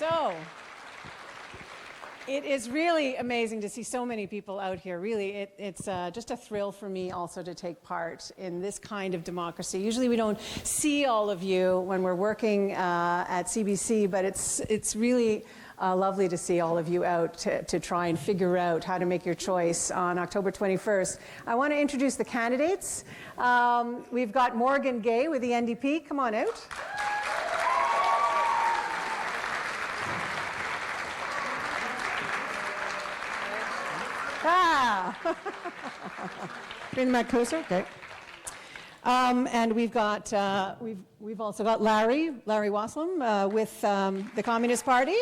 So, it is really amazing to see so many people out here. Really, it's just a thrill for me also to take part in this kind of democracy. Usually we don't see all of you when we're working at CBC, but it's really lovely to see all of you out to try and figure out how to make your choice on October 21st. I want to introduce the candidates. We've got Morgan Gay with the NDP. Come on out. Bring them closer. Okay. And we've got we've also got Larry Waslam with the Communist Party.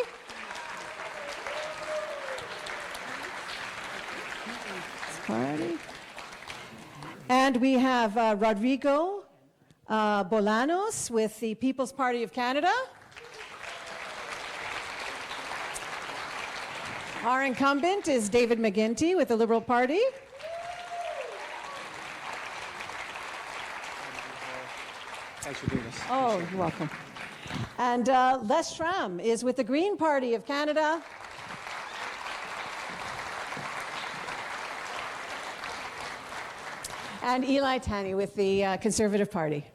And we have Rodrigo Bolanos with the People's Party of Canada. Our incumbent is David McGuinty with the Liberal Party. Thanks for doing this. Oh, you're welcome. And Les Schramm is with the Green Party of Canada. And Eli Tanney with the Conservative Party.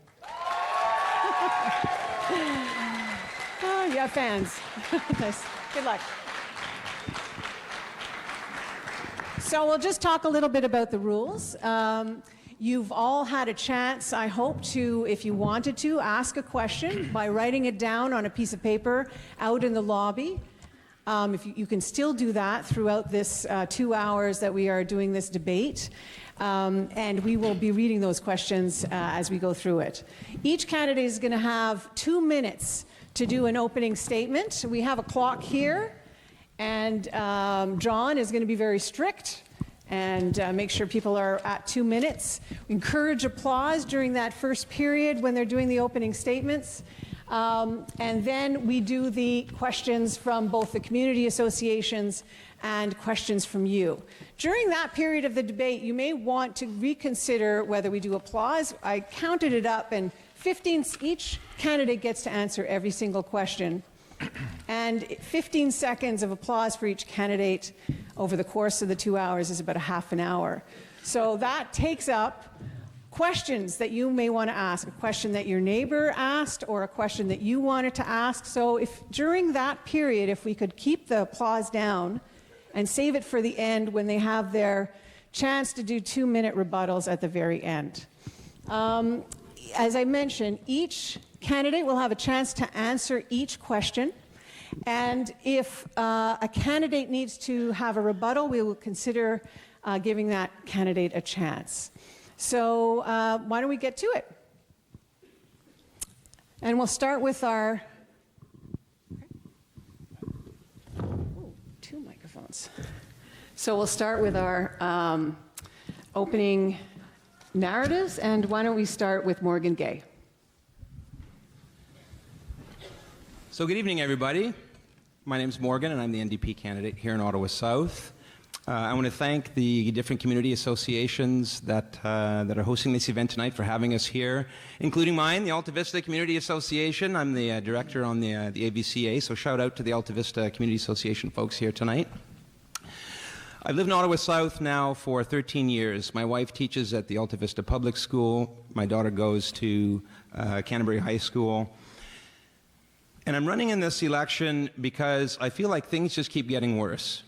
Oh, you have fans. Nice. Good luck. So we'll just talk a little bit about the rules. You've all had a chance, I hope, to, if you wanted to, ask a question by writing it down on a piece of paper out in the lobby. If you can still do that throughout this 2 hours that we are doing this debate. And we will be reading those questions as we go through it. Each candidate is going to have 2 minutes to do an opening statement. We have a clock here, and John is going to be very strict and make sure people are at 2 minutes. We encourage applause during that first period when they're doing the opening statements. And then we do the questions from both the community associations and questions from you. During that period of the debate, you may want to reconsider whether we do applause. I counted it up, and each candidate gets to answer every single question. And 15 seconds of applause for each candidate over the course of the 2 hours is about a half an hour. So that takes up questions that you may want to ask, a question that your neighbor asked or a question that you wanted to ask. So if during that period, if we could keep the applause down and save it for the end when they have their chance to do 2-minute rebuttals at the very end. As I mentioned, each candidate will have a chance to answer each question. And if a candidate needs to have a rebuttal, we will consider giving that candidate a chance. So why don't we get to it? And we'll start with our... Ooh, 2 microphones. So we'll start with our opening narratives, and why don't we start with Morgan Gay? So good evening, everybody. My name is Morgan, and I'm the NDP candidate here in Ottawa South. I want to thank the different community associations that are hosting this event tonight for having us here, including mine, the Alta Vista Community Association. I'm the director on the AVCA, so shout out to the Alta Vista Community Association folks here tonight. I've lived in Ottawa South now for 13 years. My wife teaches at the Alta Vista Public School. My daughter goes to Canterbury High School. And I'm running in this election because I feel like things just keep getting worse.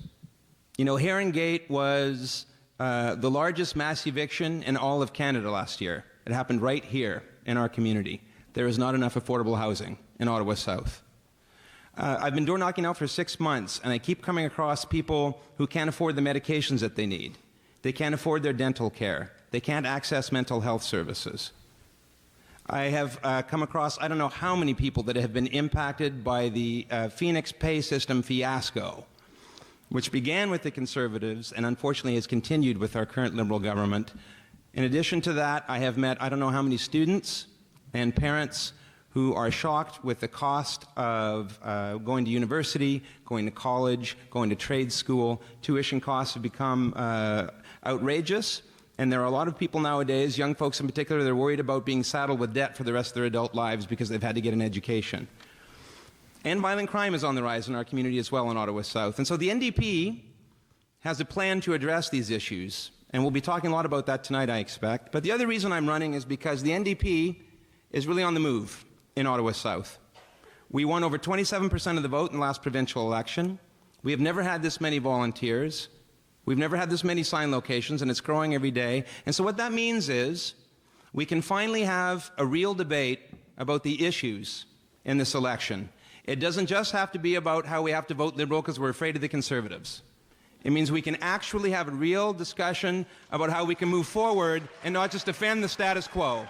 You know, Heron Gate was the largest mass eviction in all of Canada last year. It happened right here in our community. There is not enough affordable housing in Ottawa South. I've been door knocking now for 6 months, and I keep coming across people who can't afford the medications that they need. They can't afford their dental care. They can't access mental health services. I have come across, I don't know how many people that have been impacted by the Phoenix pay system fiasco, which began with the Conservatives and unfortunately has continued with our current Liberal government. In addition to that, I have met I don't know how many students and parents who are shocked with the cost of going to university, going to college, going to trade school. Tuition costs have become outrageous. And there are a lot of people nowadays, young folks in particular, they're worried about being saddled with debt for the rest of their adult lives because they've had to get an education. And violent crime is on the rise in our community as well in Ottawa South. And so the NDP has a plan to address these issues. And we'll be talking a lot about that tonight, I expect. But the other reason I'm running is because the NDP is really on the move in Ottawa South. We won over 27% of the vote in the last provincial election. We have never had this many volunteers. We've never had this many sign locations, and it's growing every day. And so what that means is we can finally have a real debate about the issues in this election. It doesn't just have to be about how we have to vote Liberal because we're afraid of the Conservatives. It means we can actually have a real discussion about how we can move forward and not just defend the status quo.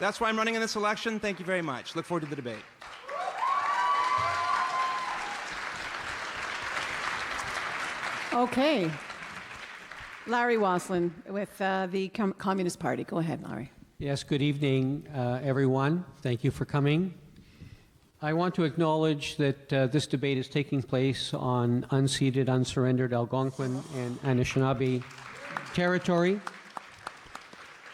That's why I'm running in this election. Thank you very much. Look forward to the debate. Okay. Larry Wasslin with the Communist Party. Go ahead, Larry. Yes, good evening, everyone. Thank you for coming. I want to acknowledge that this debate is taking place on unceded, unsurrendered Algonquin and Anishinaabe territory.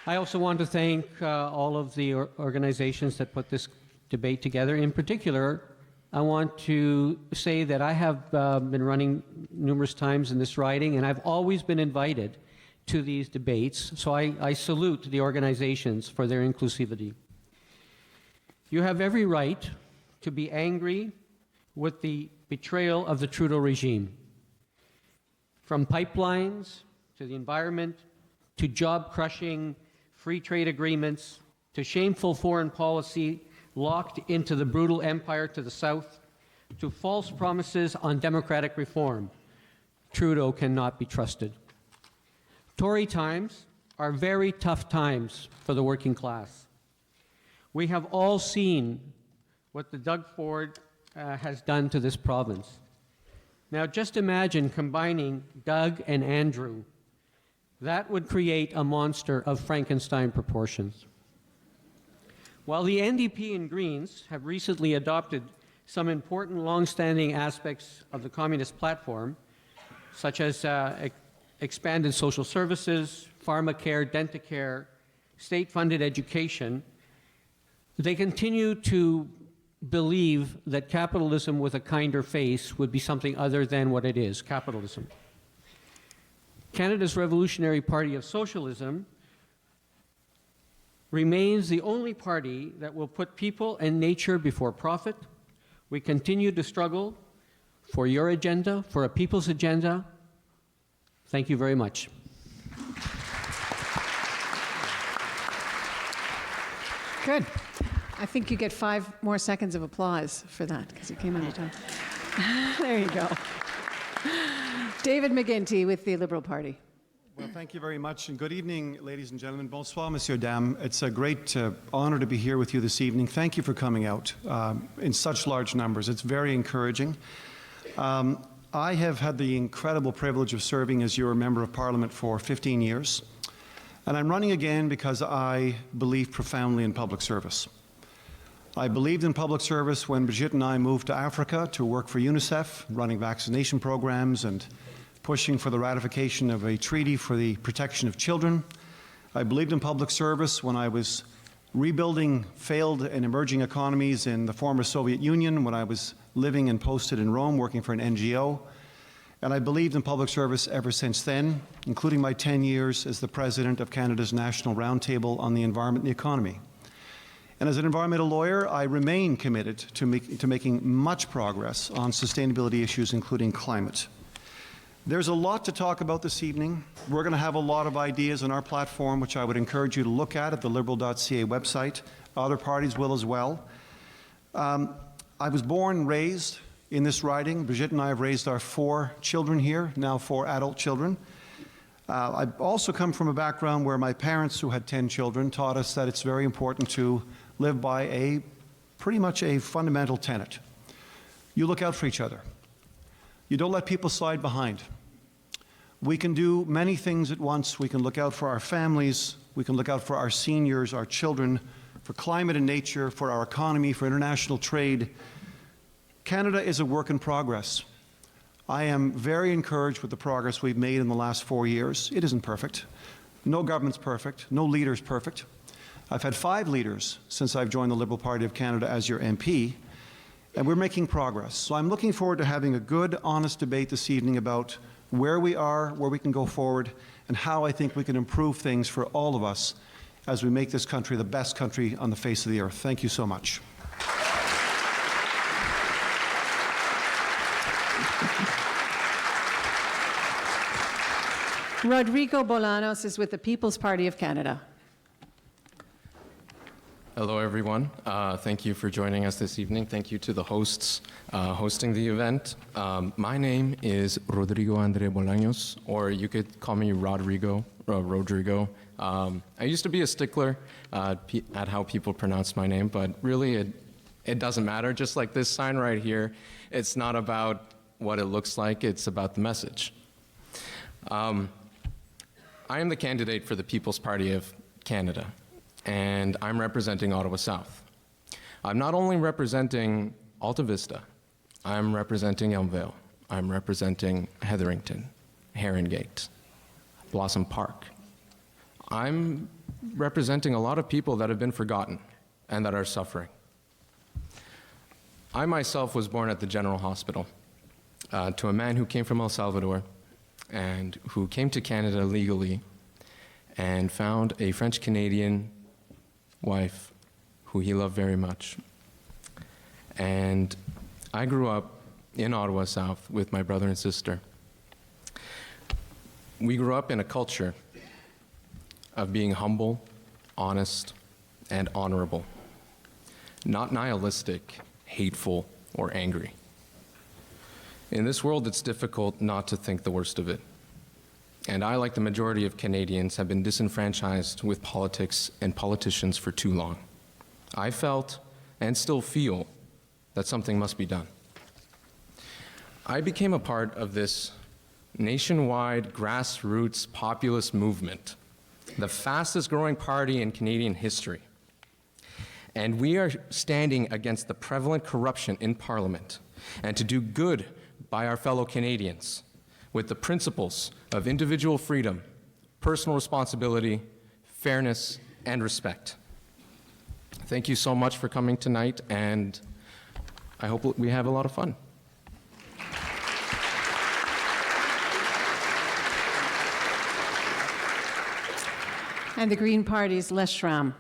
I also want to thank all of the organizations that put this debate together. In particular, I want to say that I have been running numerous times in this riding, and I've always been invited to these debates, so I salute the organizations for their inclusivity. You have every right to be angry with the betrayal of the Trudeau regime. From pipelines, to the environment, to job-crushing free trade agreements, to shameful foreign policy locked into the brutal empire to the south, to false promises on democratic reform. Trudeau cannot be trusted. Tory times are very tough times for the working class. We have all seen what the Doug Ford has done to this province. Now just imagine combining Doug and Andrew. That would create a monster of Frankenstein proportions. While the NDP and Greens have recently adopted some important long-standing aspects of the Communist platform, such as expanded social services, Pharmacare, Dentacare, state-funded education, they continue to believe that capitalism with a kinder face would be something other than what it is, capitalism. Canada's Revolutionary Party of Socialism remains the only party that will put people and nature before profit. We continue to struggle for your agenda, for a people's agenda. Thank you very much. Good. I think you get 5 more seconds of applause for that because you came under time. There you go. David McGuinty with the Liberal Party. Well, thank you very much, and good evening, ladies and gentlemen. Bonsoir, Monsieur Dame. It's a great honor to be here with you this evening. Thank you for coming out in such large numbers. It's very encouraging. I have had the incredible privilege of serving as your Member of Parliament for 15 years, and I'm running again because I believe profoundly in public service. I believed in public service when Brigitte and I moved to Africa to work for UNICEF, running vaccination programs and pushing for the ratification of a treaty for the protection of children. I believed in public service when I was rebuilding failed and emerging economies in the former Soviet Union, when I was living and posted in Rome working for an NGO. And I believed in public service ever since then, including my 10 years as the president of Canada's National Roundtable on the Environment and the Economy. And as an environmental lawyer, I remain committed to making much progress on sustainability issues, including climate. There's a lot to talk about this evening. We're going to have a lot of ideas on our platform, which I would encourage you to look at the liberal.ca website. Other parties will as well. I was born and raised in this riding. Brigitte and I have raised our 4 children here, now 4 adult children. I also come from a background where my parents, who had 10 children, taught us that it's very important to live by pretty much a fundamental tenet. You look out for each other. You don't let people slide behind. We can do many things at once. We can look out for our families. We can look out for our seniors, our children, for climate and nature, for our economy, for international trade. Canada is a work in progress. I am very encouraged with the progress we've made in the last 4 years. It isn't perfect. No government's perfect. No leader's perfect. I've had 5 leaders since I've joined the Liberal Party of Canada as your MP, and we're making progress. So I'm looking forward to having a good, honest debate this evening about where we are, where we can go forward, and how I think we can improve things for all of us as we make this country the best country on the face of the earth. Thank you so much. Rodrigo Bolanos is with the People's Party of Canada. Hello, everyone. Thank you for joining us this evening. Thank you to the hosts hosting the event. My name is Rodrigo Andre Bolaños, or you could call me Rodrigo. I used to be a stickler at how people pronounce my name, but really it doesn't matter. Just like this sign right here, it's not about what it looks like, it's about the message. I am the candidate for the People's Party of Canada, and I'm representing Ottawa South. I'm not only representing Alta Vista, I'm representing Elmvale, I'm representing Hetherington, Herongate, Blossom Park. I'm representing a lot of people that have been forgotten and that are suffering. I myself was born at the General Hospital to a man who came from El Salvador and who came to Canada legally and found a French-Canadian wife who he loved very much. And I grew up in Ottawa South with my brother and sister. We grew up in a culture of being humble, honest, and honorable, not nihilistic, hateful, or angry. In this world, it's difficult not to think the worst of it. And I, like the majority of Canadians, have been disenfranchised with politics and politicians for too long. I felt, and still feel, that something must be done. I became a part of this nationwide grassroots populist movement, the fastest growing party in Canadian history. And we are standing against the prevalent corruption in Parliament and to do good by our fellow Canadians with the principles of individual freedom, personal responsibility, fairness, and respect. Thank you so much for coming tonight, and I hope we have a lot of fun. And the Green Party's Les Schramm.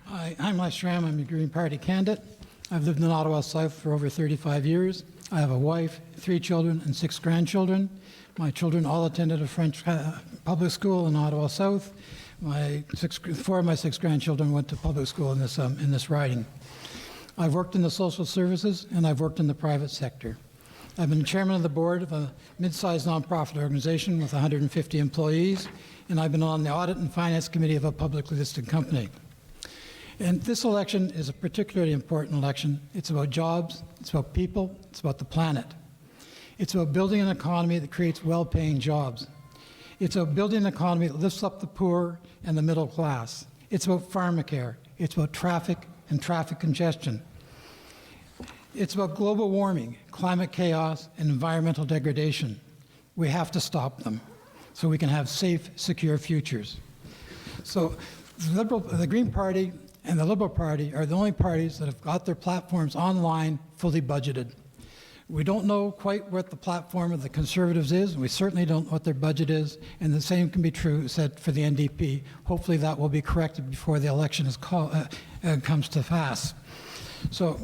Hi, I'm Les Schramm. I'm a Green Party candidate. I've lived in Ottawa South for over 35 years. I have a wife, 3 children, and 6 grandchildren. My children all attended a French public school in Ottawa South. 4 of my 6 grandchildren went to public school in this riding. I've worked in the social services, and I've worked in the private sector. I've been chairman of the board of a mid-sized nonprofit organization with 150 employees, and I've been on the audit and finance committee of a publicly listed company. And this election is a particularly important election. It's about jobs, it's about people, it's about the planet. It's about building an economy that creates well-paying jobs. It's about building an economy that lifts up the poor and the middle class. It's about Pharmacare. It's about traffic and traffic congestion. It's about global warming, climate chaos, and environmental degradation. We have to stop them so we can have safe, secure futures. So the Green Party and the Liberal Party are the only parties that have got their platforms online, fully budgeted. We don't know quite what the platform of the Conservatives is, and we certainly don't know what their budget is, and the same can be said for the NDP. Hopefully that will be corrected before the election comes to pass. So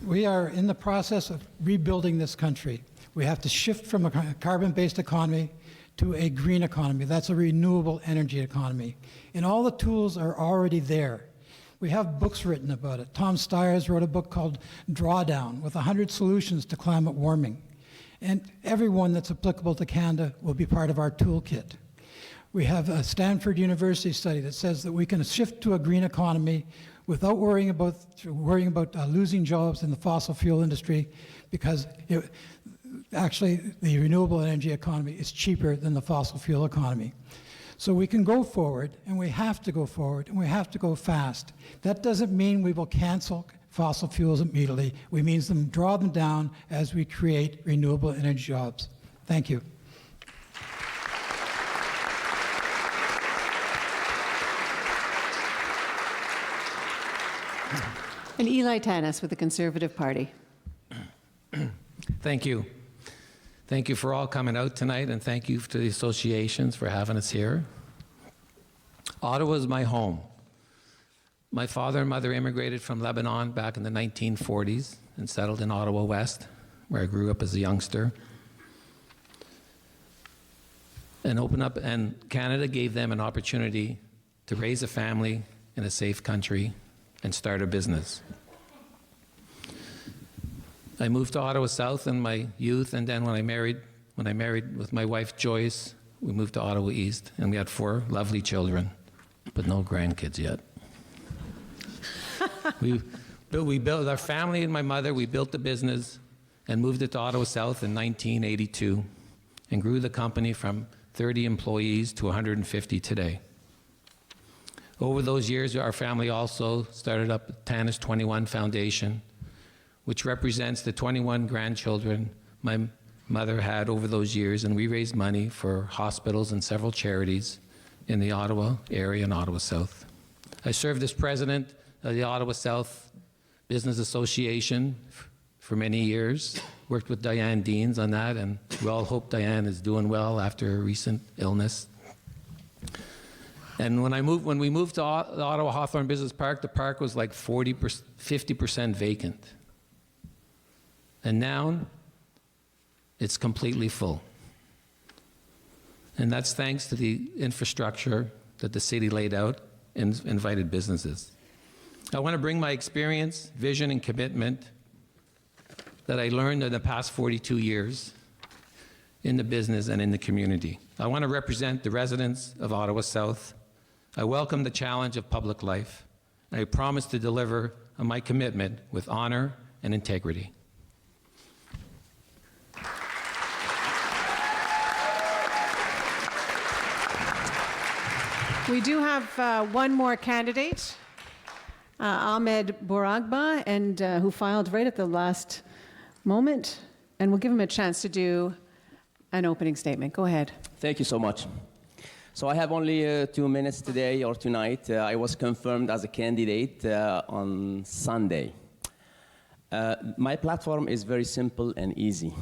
we are in the process of rebuilding this country. We have to shift from a carbon-based economy to a green economy. That's a renewable energy economy. And all the tools are already there. We have books written about it. Tom Stiers wrote a book called Drawdown with 100 solutions to climate warming. And everyone that's applicable to Canada will be part of our toolkit. We have a Stanford University study that says that we can shift to a green economy without worrying about losing jobs in the fossil fuel industry, because actually the renewable energy economy is cheaper than the fossil fuel economy. So we can go forward, and we have to go forward, and we have to go fast. That doesn't mean we will cancel fossil fuels immediately. We mean draw them down as we create renewable energy jobs. Thank you. And Eli Tanis with the Conservative Party. Thank you. Thank you for all coming out tonight, and thank you to the associations for having us here. Ottawa is my home. My father and mother immigrated from Lebanon back in the 1940s and settled in Ottawa West, where I grew up as a youngster. And Canada gave them an opportunity to raise a family in a safe country and start a business. I moved to Ottawa South in my youth, and then when I married with my wife Joyce, we moved to Ottawa East, and we had 4 lovely children, but no grandkids yet. we built our family and my mother, we built the business and moved it to Ottawa South in 1982 and grew the company from 30 employees to 150 today. Over those years, our family also started up the Tanis 21 Foundation, which represents the 21 grandchildren my mother had over those years, and we raised money for hospitals and several charities in the Ottawa area and Ottawa South. I served as president of the Ottawa South Business Association for many years, worked with Diane Deans on that, and we all hope Diane is doing well after a recent illness. And when we moved to the Ottawa Hawthorne Business Park, the park was like 50% vacant. And now it's completely full. And that's thanks to the infrastructure that the city laid out and invited businesses. I want to bring my experience, vision, and commitment that I learned in the past 42 years in the business and in the community. I want to represent the residents of Ottawa South. I welcome the challenge of public life, and I promise to deliver on my commitment with honor and integrity. We do have one more candidate, Ahmed Bouragba, and who filed right at the last moment, and we'll give him a chance to do an opening statement. Go ahead. Thank you so much. So I have only 2 minutes today or tonight. I was confirmed as a candidate on Sunday. My platform is very simple and easy.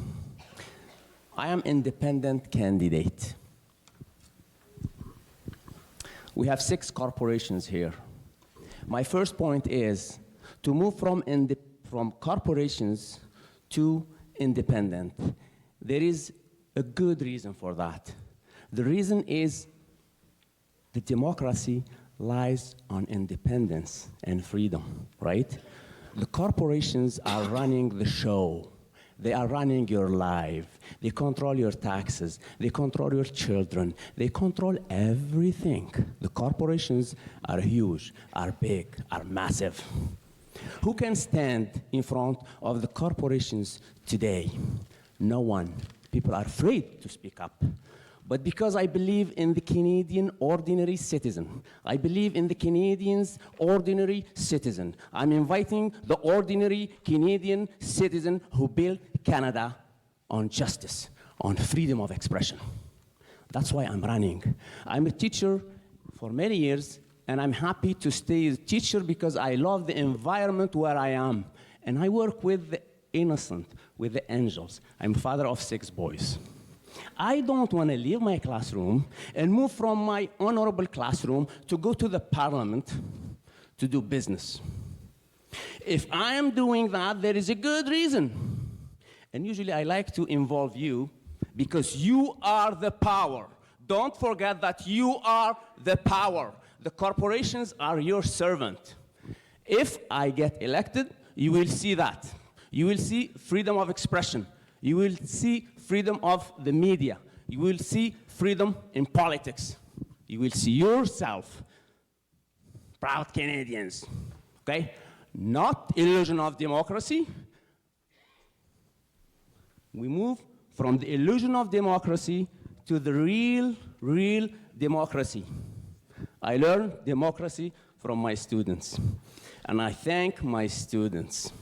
I am independent candidate. We have 6 corporations here. My first point is to move from corporations to independent. There is a good reason for that. The reason is the democracy lies on independence and freedom, right? The corporations are running the show. They are running your life. They control your taxes. They control your children. They control everything. The corporations are huge, are big, are massive. Who can stand in front of the corporations today? No one. People are afraid to speak up. But because I believe in the Canadian ordinary citizen, I believe in the Canadians' ordinary citizen, I'm inviting the ordinary Canadian citizen who built Canada on justice, on freedom of expression. That's why I'm running. I'm a teacher for many years, and I'm happy to stay a teacher because I love the environment where I am. And I work with the innocent, with the angels. I'm father of 6 boys. I don't want to leave my classroom and move from my honorable classroom to go to the parliament to do business. If I am doing that, there is a good reason. And usually I like to involve you because you are the power. Don't forget that you are the power. The corporations are your servant. If I get elected, you will see that. You will see freedom of expression. You will see freedom of the media. You will see freedom in politics. You will see yourself, proud Canadians, okay? Not illusion of democracy. We move from the illusion of democracy to the real democracy. I learned democracy from my students. And I thank my students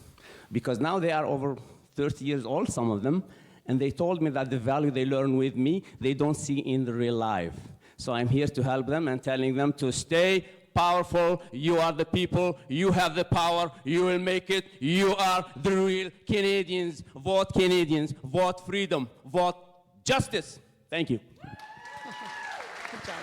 because now they are over 30 years old, some of them, and they told me that the value they learn with me, they don't see in the real life. So I'm here to help them and telling them to stay powerful. You are the people. You have the power. You will make it. You are the real Canadians. Vote Canadians. Vote freedom. Vote justice. Thank you. Good job.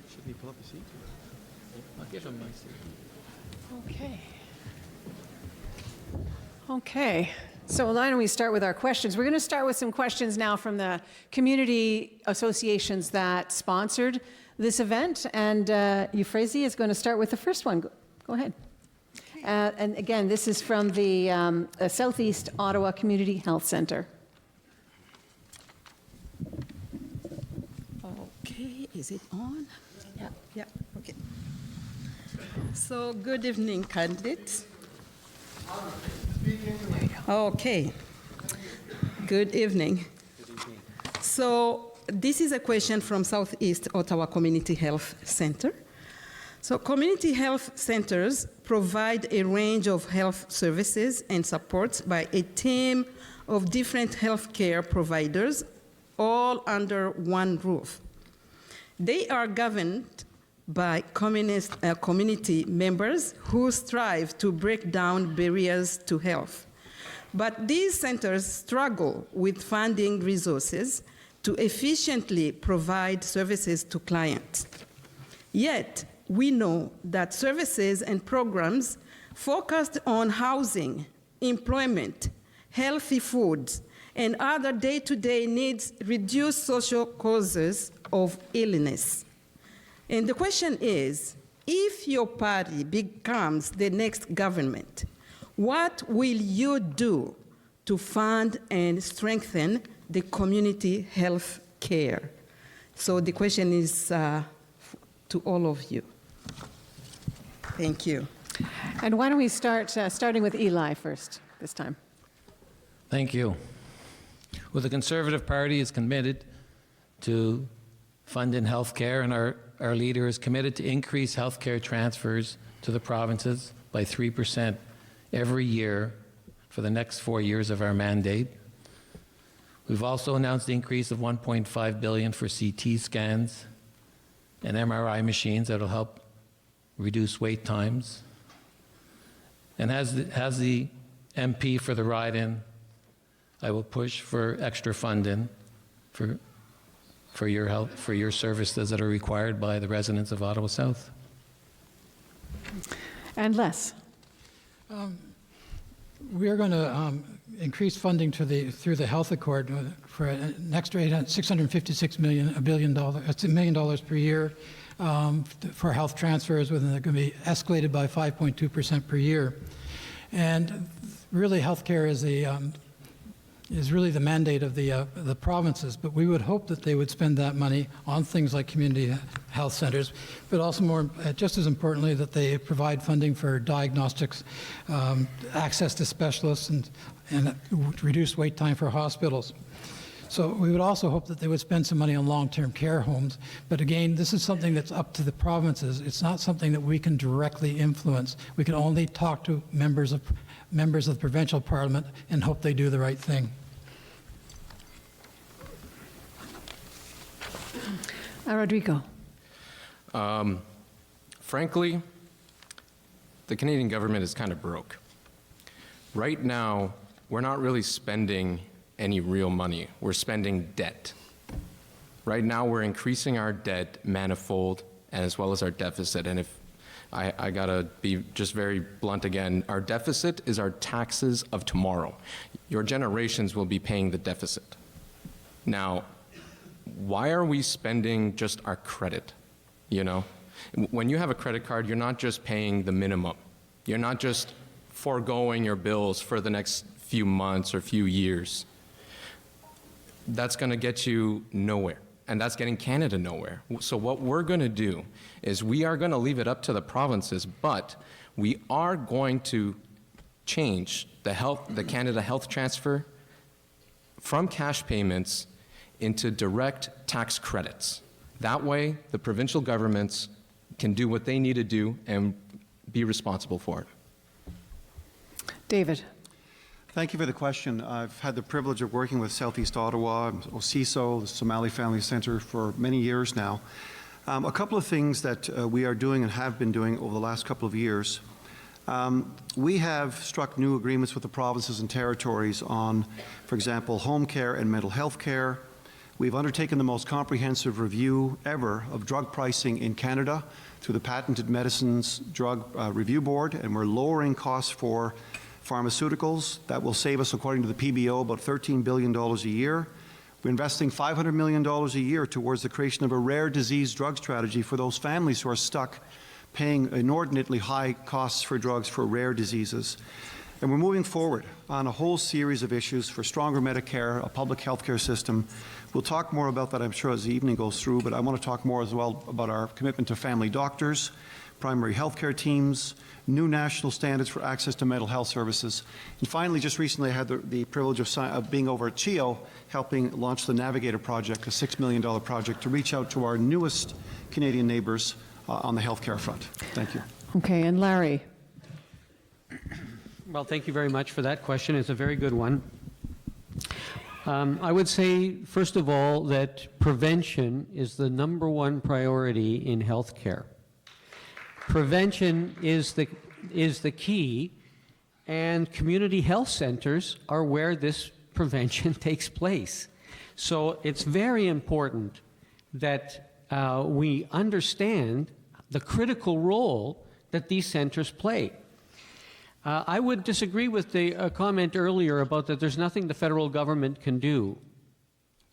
Shouldn't he pull up a seat? I'll give him my seat. Okay. Okay. So why don't we start with our questions? We're going to start with some questions now from the community associations that sponsored this event. And Euphrasie is going to start with the first one. Go ahead. And again, this is from the Southeast Ottawa Community Health Centre. Okay, is it on? Yeah, okay. So, good evening, candidates. Okay, good evening. So, this is a question from Southeast Ottawa Community Health Centre. So, community health centers provide a range of health services and supports by a team of different healthcare providers, all under one roof. They are governed by community members who strive to break down barriers to health. But these centers struggle with funding resources to efficiently provide services to clients. Yet, we know that services and programs focused on housing, employment, healthy foods, and other day-to-day needs reduce social causes of illness. And the question is, if your party becomes the next government, what will you do to fund and strengthen the community health care? So the question is to all of you. Thank you. And why don't we start starting with Eli first this time? Thank you. Well, the Conservative Party is committed to funding healthcare, and our leader is committed to increase healthcare transfers to the provinces by 3% every year for the next 4 years of our mandate. We've also announced the increase of $1.5 billion for CT scans and MRI machines that will help reduce wait times. And as the MP for the ride-in, I will push for extra funding for your help, for your services that are required by the residents of Ottawa South. And Les. We are going to increase funding through the Health Accord for an extra $656 million, $1 million per year for health transfers, and they're going to be escalated by 5.2% per year. And really, healthcare is really the mandate of the provinces, but we would hope that they would spend that money on things like community health centers, but also just as importantly, that they provide funding for diagnostics, access to specialists, and reduce wait time for hospitals. So we would also hope that they would spend some money on long-term care homes. But again, this is something that's up to the provinces. It's not something that we can directly influence. We can only talk to members of the provincial parliament and hope they do the right thing. Rodrigo. Frankly, the Canadian government is kind of broke. Right now, we're not really spending any real money. We're spending debt. Right now, we're increasing our debt manifold, and as well as our deficit. And if I gotta be just very blunt again, our deficit is our taxes of tomorrow. Your generations will be paying the deficit. Now, why are we spending just our credit, you know? When you have a credit card, you're not just paying the minimum. You're not just foregoing your bills for the next few months or few years. That's gonna get you nowhere, and that's getting Canada nowhere. So what we're gonna do is we are gonna leave it up to the provinces, but we are going to change the Canada Health Transfer from cash payments into direct tax credits. That way, the provincial governments can do what they need to do and be responsible for it. David. Thank you for the question. I've had the privilege of working with Southeast Ottawa, OCISO, the Somali Family Centre, for many years now. A couple of things that we are doing and have been doing over the last couple of years. We have struck new agreements with the provinces and territories on, for example, home care and mental health care. We've undertaken the most comprehensive review ever of drug pricing in Canada through the Patented Medicines Drug Review Board, and we're lowering costs for pharmaceuticals. That will save us, according to the PBO, about $13 billion a year. We're investing $500 million a year towards the creation of a rare disease drug strategy for those families who are stuck paying inordinately high costs for drugs for rare diseases. And we're moving forward on a whole series of issues for stronger Medicare, a public health care system. We'll talk more about that, I'm sure, as the evening goes through, but I want to talk more as well about our commitment to family doctors, primary health care teams, new national standards for access to mental health services. And finally, just recently, I had the privilege of being over at CHEO, helping launch the Navigator project, a $6 million project to reach out to our newest Canadian neighbors on the healthcare front. Thank you. Okay, and Larry. Well, thank you very much for that question. It's a very good one. I would say, first of all, that prevention is the #1 priority in healthcare. Prevention is the key, and community health centers are where this prevention takes place. So it's very important that we understand the critical role that these centers play. I would disagree with the comment earlier about that there's nothing the federal government can do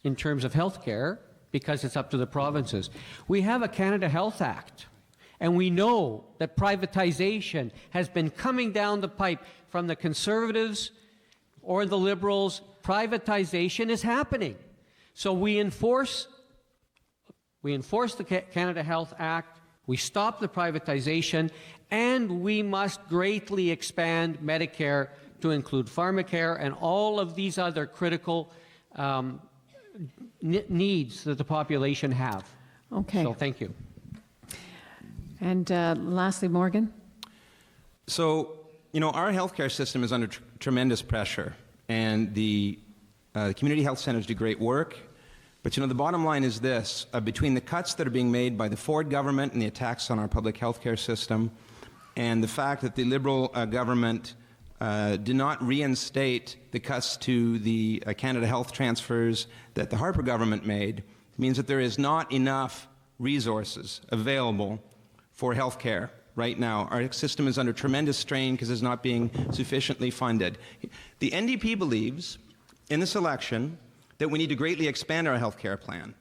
in terms of health care because it's up to the provinces. We have a Canada Health Act, and we know that privatization has been coming down the pipe from the Conservatives or the Liberals. Privatization is happening. So we enforce the Canada Health Act, we stop the privatization, and we must greatly expand Medicare to include Pharmacare and all of these other critical needs that the population have. Okay. So thank you. And lastly, Morgan. So, our healthcare system is under tremendous pressure, and the community health centers do great work. But, the bottom line is this. Between the cuts that are being made by the Ford government and the attacks on our public healthcare system, and the fact that the Liberal government did not reinstate the cuts to the Canada Health transfers that the Harper government made, means that there is not enough resources available for healthcare right now. Our system is under tremendous strain because it's not being sufficiently funded. The NDP believes in this election that we need to greatly expand our healthcare plan.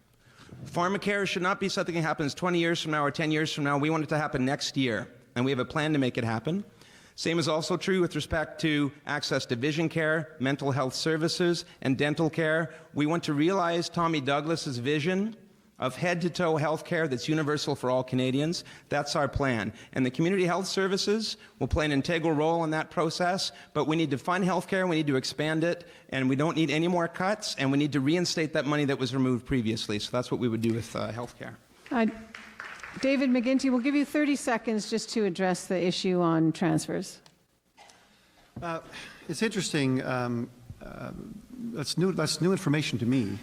Pharmacare should not be something that happens 20 years from now or 10 years from now. We want it to happen next year, and we have a plan to make it happen. Same is also true with respect to access to vision care, mental health services, and dental care. We want to realize Tommy Douglas's vision of head-to-toe health care that's universal for all Canadians. That's our plan. And the community health services will play an integral role in that process, but we need to fund health care, we need to expand it, and we don't need any more cuts, and we need to reinstate that money that was removed previously. So that's what we would do with health care. David McGuinty, we'll give you 30 seconds just to address the issue on transfers. It's interesting. That's new information to me.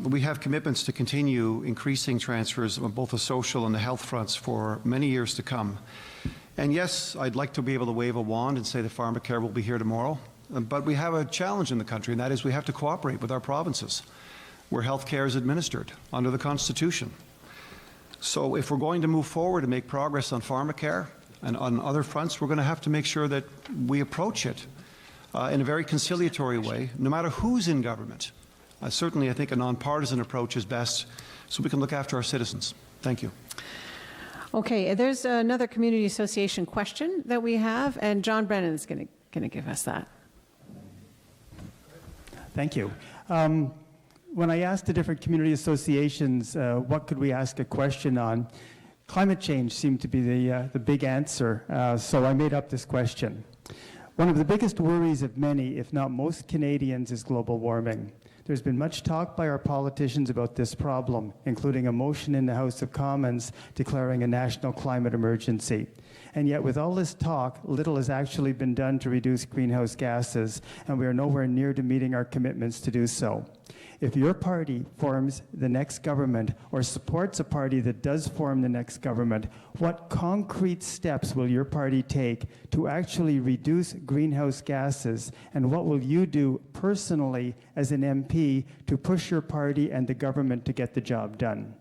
We have commitments to continue increasing transfers on both the social and the health fronts for many years to come. And yes, I'd like to be able to wave a wand and say that Pharmacare will be here tomorrow. But we have a challenge in the country, and that is we have to cooperate with our provinces where health care is administered under the Constitution. So if we're going to move forward and make progress on Pharmacare and on other fronts, we're going to have to make sure that we approach it in a very conciliatory way, no matter who's in government. Certainly, I think a nonpartisan approach is best so we can look after our citizens. Thank you. Okay, there's another community association question that we have, and John Brennan is going to give us that. Thank you. When I asked the different community associations what could we ask a question on, climate change seemed to be the big answer, so I made up this question. One of the biggest worries of many, if not most Canadians, is global warming. There's been much talk by our politicians about this problem, including a motion in the House of Commons declaring a national climate emergency. And yet, with all this talk, little has actually been done to reduce greenhouse gases, and we are nowhere near to meeting our commitments to do so. If your party forms the next government or supports a party that does form the next government, what concrete steps will your party take to actually reduce greenhouse gases, and what will you do personally as an MP to push your party and the government to get the job done?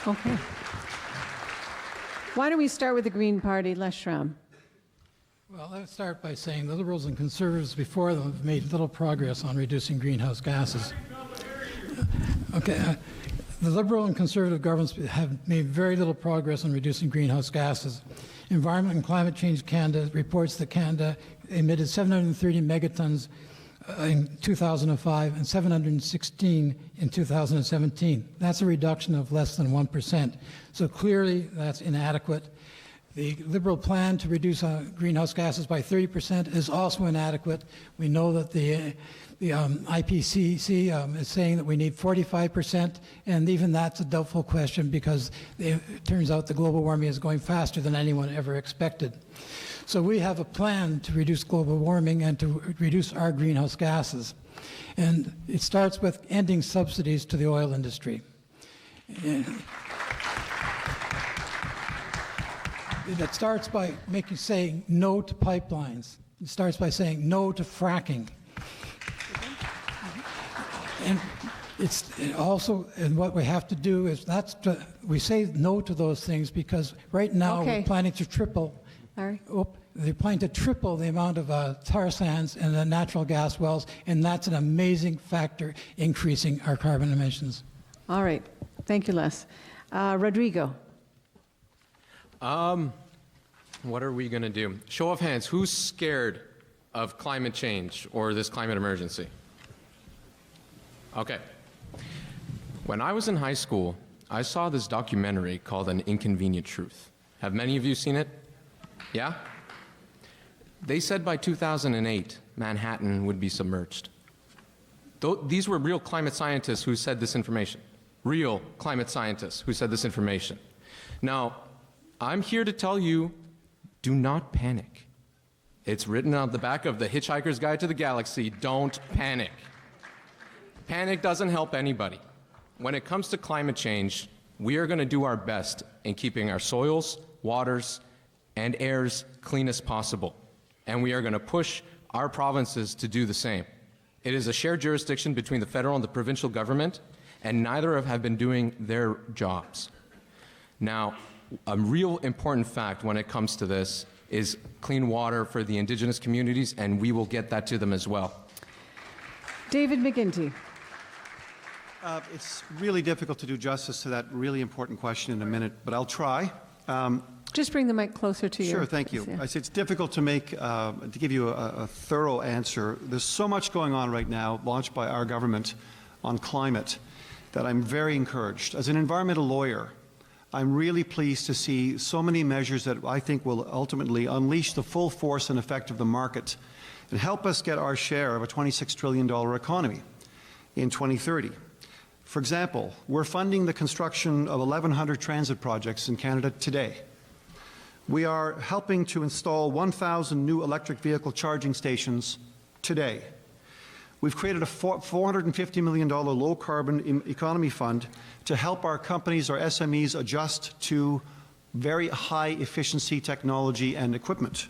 Okay. Why don't we start with the Green Party, Les Schramm? Well, let's start by saying the Liberals and Conservatives before them have made little progress on reducing greenhouse gases. Okay, the Liberal and Conservative governments have made very little progress on reducing greenhouse gases. Environment and Climate Change Canada reports that Canada emitted 730 megatons in 2005 and 716 in 2017. That's a reduction of less than 1%. So clearly that's inadequate. The Liberal plan to reduce greenhouse gases by 30% is also inadequate. We know that the IPCC is saying that we need 45%, and even that's a doubtful question because it turns out the global warming is going faster than anyone ever expected. So we have a plan to reduce global warming and to reduce our greenhouse gases. And it starts with ending subsidies to the oil industry. It starts by saying no to pipelines. It starts by saying no to fracking. And and what we have to do is we say no to those things because right now we're planning to triple. Larry? They're planning to triple the amount of tar sands and the natural gas wells, and that's an amazing factor increasing our carbon emissions. All right. Thank you, Les. Rodrigo. What are we going to do? Show of hands, who's scared of climate change or this climate emergency? Okay. When I was in high school, I saw this documentary called An Inconvenient Truth. Have many of you seen it? Yeah? They said by 2008, Manhattan would be submerged. These were real climate scientists who said this information. Real climate scientists who said this information. Now, I'm here to tell you, do not panic. It's written on the back of the Hitchhiker's Guide to the Galaxy, don't panic. Panic doesn't help anybody. When it comes to climate change, we are going to do our best in keeping our soils, waters, and airs clean as possible. And we are going to push our provinces to do the same. It is a shared jurisdiction between the federal and the provincial government, and neither have been doing their jobs. Now, a real important fact when it comes to this is clean water for the Indigenous communities, and we will get that to them as well. David McGuinty. It's really difficult to do justice to that really important question in a minute, but I'll try. Just bring the mic closer to you. Sure, thank you. I say it's difficult to give you a thorough answer. There's so much going on right now, launched by our government on climate, that I'm very encouraged. As an environmental lawyer, I'm really pleased to see so many measures that I think will ultimately unleash the full force and effect of the market and help us get our share of a $26 trillion economy in 2030. For example, we're funding the construction of 1,100 transit projects in Canada today. We are helping to install 1,000 new electric vehicle charging stations today. We've created a $450 million low-carbon economy fund to help our companies, our SMEs, adjust to very high-efficiency technology and equipment.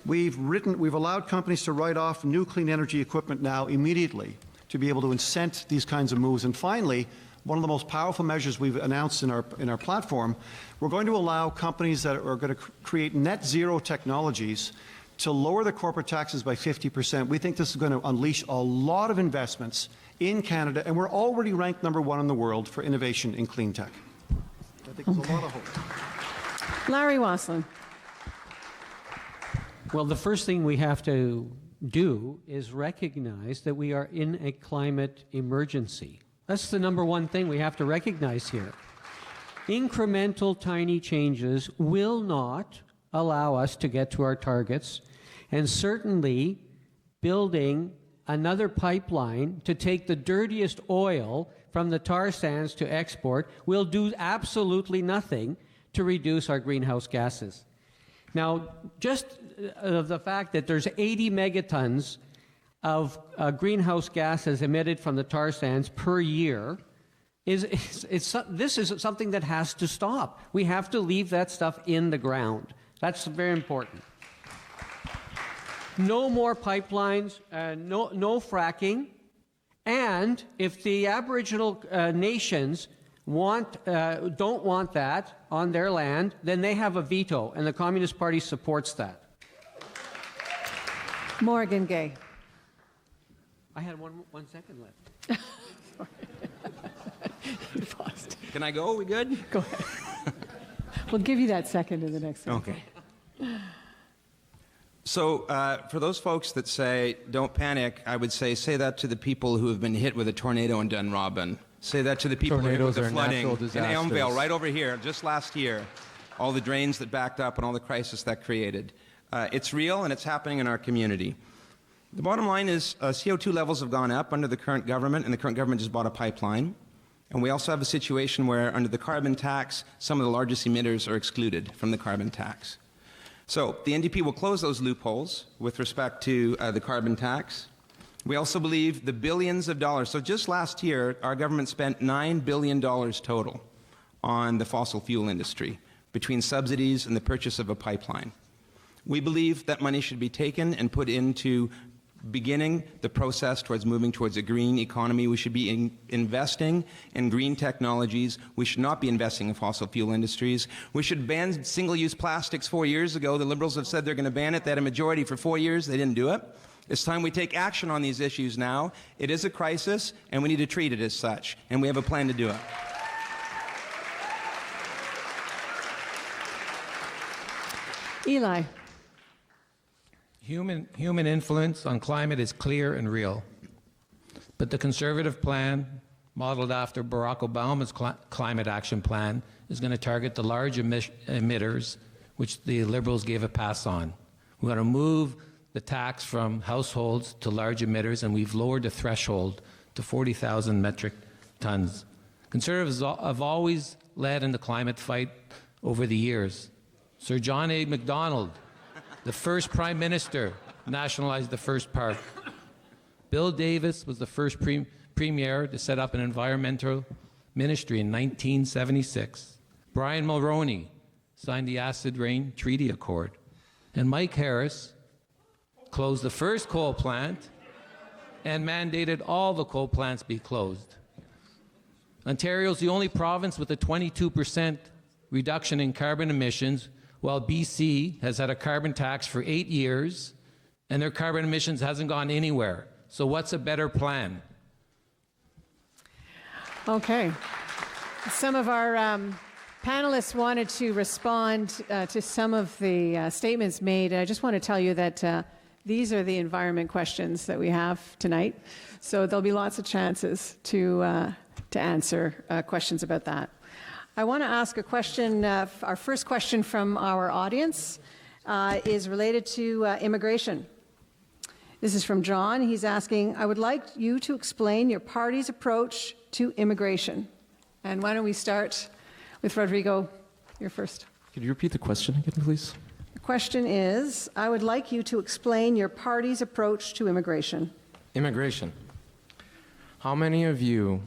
We've allowed companies to write off new clean energy equipment now immediately to be able to incent these kinds of moves. And finally, one of the most powerful measures we've announced in our platform, we're going to allow companies that are going to create net zero technologies to lower the corporate taxes by 50%. We think this is going to unleash a lot of investments in Canada, and we're already ranked #1 in the world for innovation in clean tech. I think there's a lot of hope. Larry Wasslin. Well, the first thing we have to do is recognize that we are in a climate emergency. That's the #1 thing we have to recognize here. Incremental tiny changes will not allow us to get to our targets, and certainly building another pipeline to take the dirtiest oil from the tar sands to export will do absolutely nothing to reduce our greenhouse gases. Now, just the fact that there's 80 megatons of greenhouse gases emitted from the tar sands per year this is something that has to stop. We have to leave that stuff in the ground. That's very important. No more pipelines, no fracking, and if the Aboriginal nations don't want that on their land, then they have a veto, and the Communist Party supports that. Morgan Gay. I had one second left. Can I go? Are we good? Go ahead. We'll give you that second in the next one. Okay. So for those folks that say, don't panic, I would say that to the people who have been hit with a tornado in Dunrobin. Say that to the people who hit with the flooding in Elmvale right over here, just last year. All the drains that backed up and all the crisis that created. It's real and it's happening in our community. The bottom line is CO2 levels have gone up under the current government, and the current government just bought a pipeline. And we also have a situation where under the carbon tax, some of the largest emitters are excluded from the carbon tax. So the NDP will close those loopholes with respect to the carbon tax. We also believe the billions of dollars. So just last year, our government spent $9 billion total on the fossil fuel industry between subsidies and the purchase of a pipeline. We believe that money should be taken and put into beginning the process towards moving towards a green economy. We should be investing in green technologies. We should not be investing in fossil fuel industries. We should ban single-use plastics 4 years ago. The Liberals have said they're going to ban it. They had a majority for 4 years. They didn't do it. It's time we take action on these issues now. It is a crisis, and we need to treat it as such. And we have a plan to do it. Eli. Human influence on climate is clear and real. But the Conservative plan, modeled after Barack Obama's climate action plan, is going to target the large emitters, which the Liberals gave a pass on. We're going to move the tax from households to large emitters, and we've lowered the threshold to 40,000 metric tons. Conservatives have always led in the climate fight over the years. Sir John A. Macdonald, the first Prime Minister, nationalized the first park. Bill Davis was the first Premier to set up an environmental ministry in 1976. Brian Mulroney signed the Acid Rain Treaty Accord. And Mike Harris closed the first coal plant and mandated all the coal plants be closed. Ontario is the only province with a 22% reduction in carbon emissions, while BC has had a carbon tax for 8 years, and their carbon emissions hasn't gone anywhere. So what's a better plan? Okay. Some of our panelists wanted to respond to some of the statements made. I just want to tell you that these are the environment questions that we have tonight. So there'll be lots of chances to answer questions about that. I want to ask a question. Our first question from our audience is related to immigration. This is from John. He's asking, I would like you to explain your party's approach to immigration. And why don't we start with Rodrigo, you're first. Could you repeat the question again, please? The question is, I would like you to explain your party's approach to immigration. Immigration. How many of you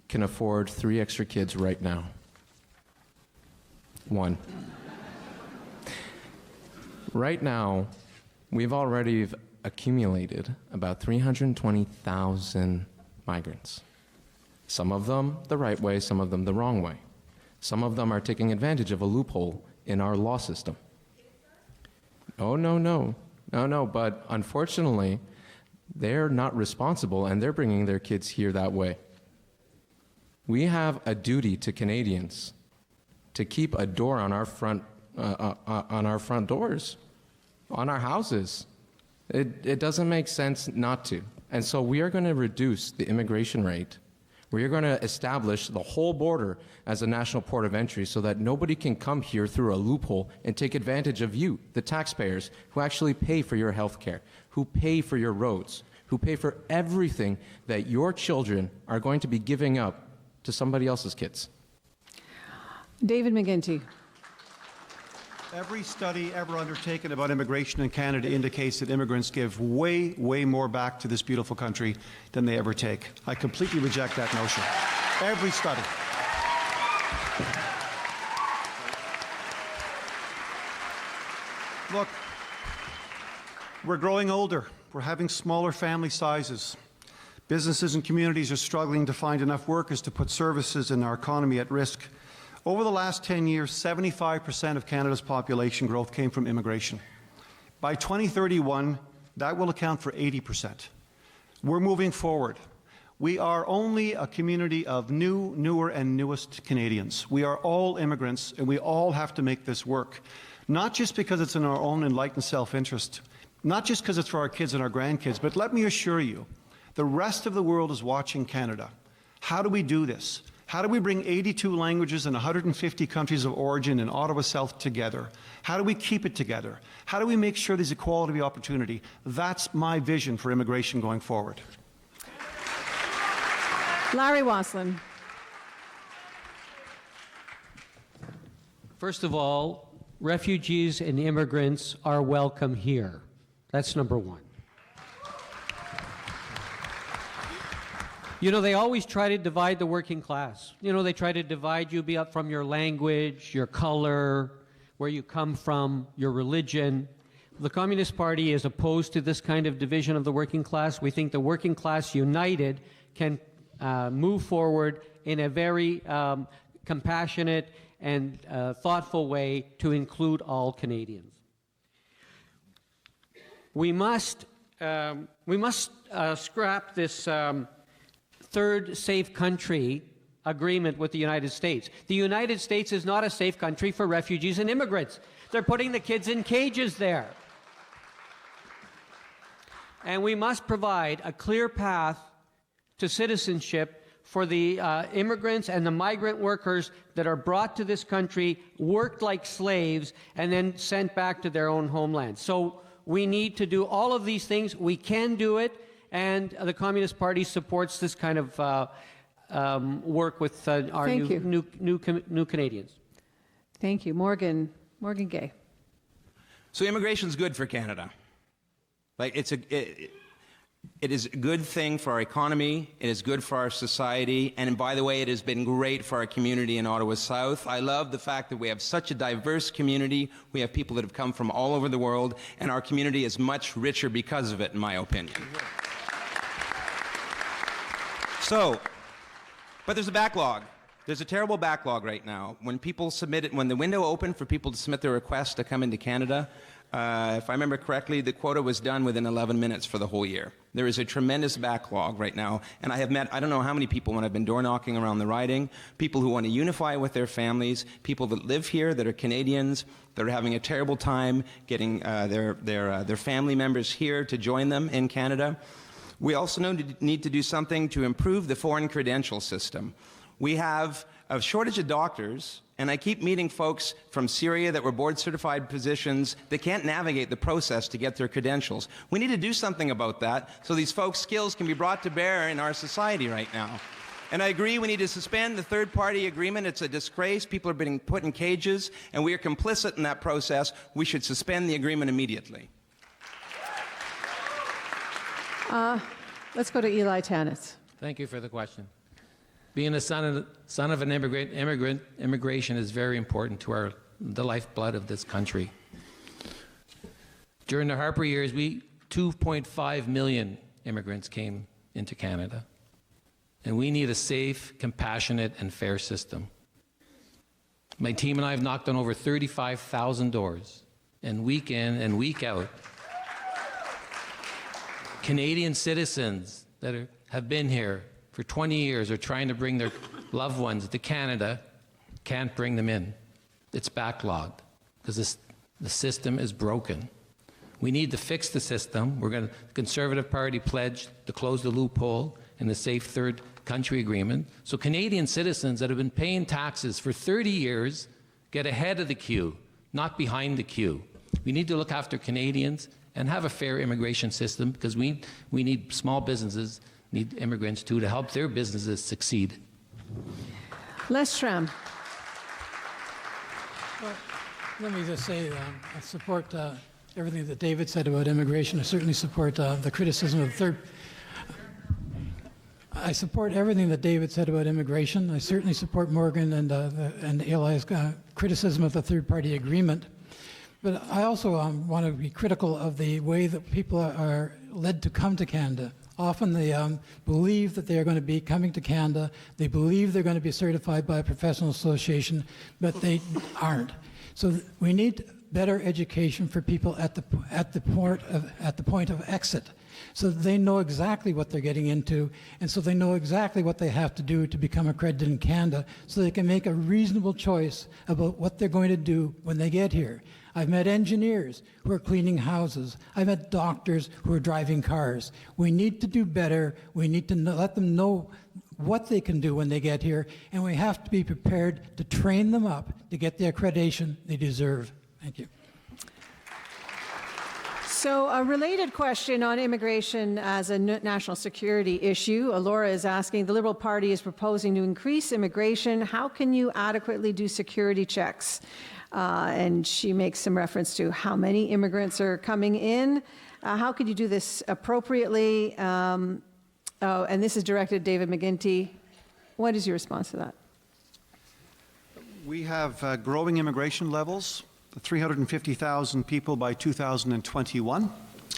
can afford 3 extra kids right now? 1. Right now, we've already accumulated about 320,000 migrants. Some of them the right way, some of them the wrong way. Some of them are taking advantage of a loophole in our law system. Oh, no, but unfortunately, they're not responsible and they're bringing their kids here that way. We have a duty to Canadians to keep a door on our front doors, on our houses. It doesn't make sense not to. And so we are going to reduce the immigration rate. We are going to establish the whole border as a national port of entry so that nobody can come here through a loophole and take advantage of you, the taxpayers, who actually pay for your health care, who pay for your roads, who pay for everything that your children are going to be giving up to somebody else's kids. David McGinty. Every study ever undertaken about immigration in Canada indicates that immigrants give way, way more back to this beautiful country than they ever take. I completely reject that notion. Every study. Look, we're growing older. We're having smaller family sizes. Businesses and communities are struggling to find enough workers to put services in our economy at risk. Over the last 10 years, 75% of Canada's population growth came from immigration. By 2031, that will account for 80%. We're moving forward. We are only a community of newer, and newest Canadians. We are all immigrants, and we all have to make this work. Not just because it's in our own enlightened self-interest, not just because it's for our kids and our grandkids, but let me assure you, the rest of the world is watching Canada. How do we do this? How do we bring 82 languages and 150 countries of origin in Ottawa South together? How do we keep it together? How do we make sure there's equality of opportunity? That's my vision for immigration going forward. Larry Wasslin. First of all, refugees and immigrants are welcome here. That's number one. You know, they always try to divide the working class. You know, they try to divide you up from your language, your color, where you come from, your religion. The Communist Party is opposed to this kind of division of the working class. We think the working class united can move forward in a very compassionate and thoughtful way to include all Canadians. We must scrap this third safe country agreement with the United States. The United States is not a safe country for refugees and immigrants. They're putting the kids in cages there. And we must provide a clear path to citizenship for the immigrants and the migrant workers that are brought to this country, worked like slaves, and then sent back to their own homeland. So we need to do all of these things. We can do it. And the Communist Party supports this kind of work with our new Canadians. Thank you. Morgan Gay. So immigration is good for Canada. Like it is a good thing for our economy. It is good for our society. And by the way, it has been great for our community in Ottawa South. I love the fact that we have such a diverse community. We have people that have come from all over the world, and our community is much richer because of it, in my opinion. So, but there's a backlog. There's a terrible backlog right now. When people submit it, when the window opened for people to submit their request to come into Canada, if I remember correctly, the quota was done within 11 minutes for the whole year. There is a tremendous backlog right now, and I have met, I don't know how many people when I've been door knocking around the riding, people who want to unify with their families, people that live here that are Canadians, that are having a terrible time getting their family members here to join them in Canada. We also need to do something to improve the foreign credential system. We have a shortage of doctors, and I keep meeting folks from Syria that were board-certified physicians that can't navigate the process to get their credentials. We need to do something about that so these folks' skills can be brought to bear in our society right now. And I agree we need to suspend the third-party agreement. It's a disgrace. People are being put in cages, and we are complicit in that process. We should suspend the agreement immediately. Let's go to Eli Tannis. Thank you for the question. Being a son of an immigrant, immigration is very important to the lifeblood of this country. During the Harper years, 2.5 million immigrants came into Canada. And we need a safe, compassionate, and fair system. My team and I have knocked on over 35,000 doors, and week in and week out, Canadian citizens that have been here for 20 years are trying to bring their loved ones to Canada, can't bring them in. It's backlogged because the system is broken. We need to fix the system. The Conservative Party pledged to close the loophole in the Safe Third Country Agreement, so Canadian citizens that have been paying taxes for 30 years get ahead of the queue, not behind the queue. We need to look after Canadians and have a fair immigration system, because we need small businesses, need immigrants too, to help their businesses succeed. Les Schramm. Well, let me just say I support everything that David said about immigration. I certainly support the criticism of the third. I support everything that David said about immigration. I certainly support Morgan and Eli's criticism of the third-party agreement. But I also want to be critical of the way that people are led to come to Canada. Often they believe that they are going to be coming to Canada. They believe they're going to be certified by a professional association, but they aren't. So we need better education for people at the point of exit, so that they know exactly what they're getting into, and so they know exactly what they have to do to become accredited in Canada, so they can make a reasonable choice about what they're going to do when they get here. I've met engineers who are cleaning houses. I've met doctors who are driving cars. We need to do better. We need to let them know what they can do when they get here, and we have to be prepared to train them up to get the accreditation they deserve. Thank you. So a related question on immigration as a national security issue. Laura is asking, the Liberal Party is proposing to increase immigration. How can you adequately do security checks? And she makes some reference to how many immigrants are coming in. How could you do this appropriately? And this is directed at David McGuinty. What is your response to that? We have growing immigration levels, 350,000 people by 2021.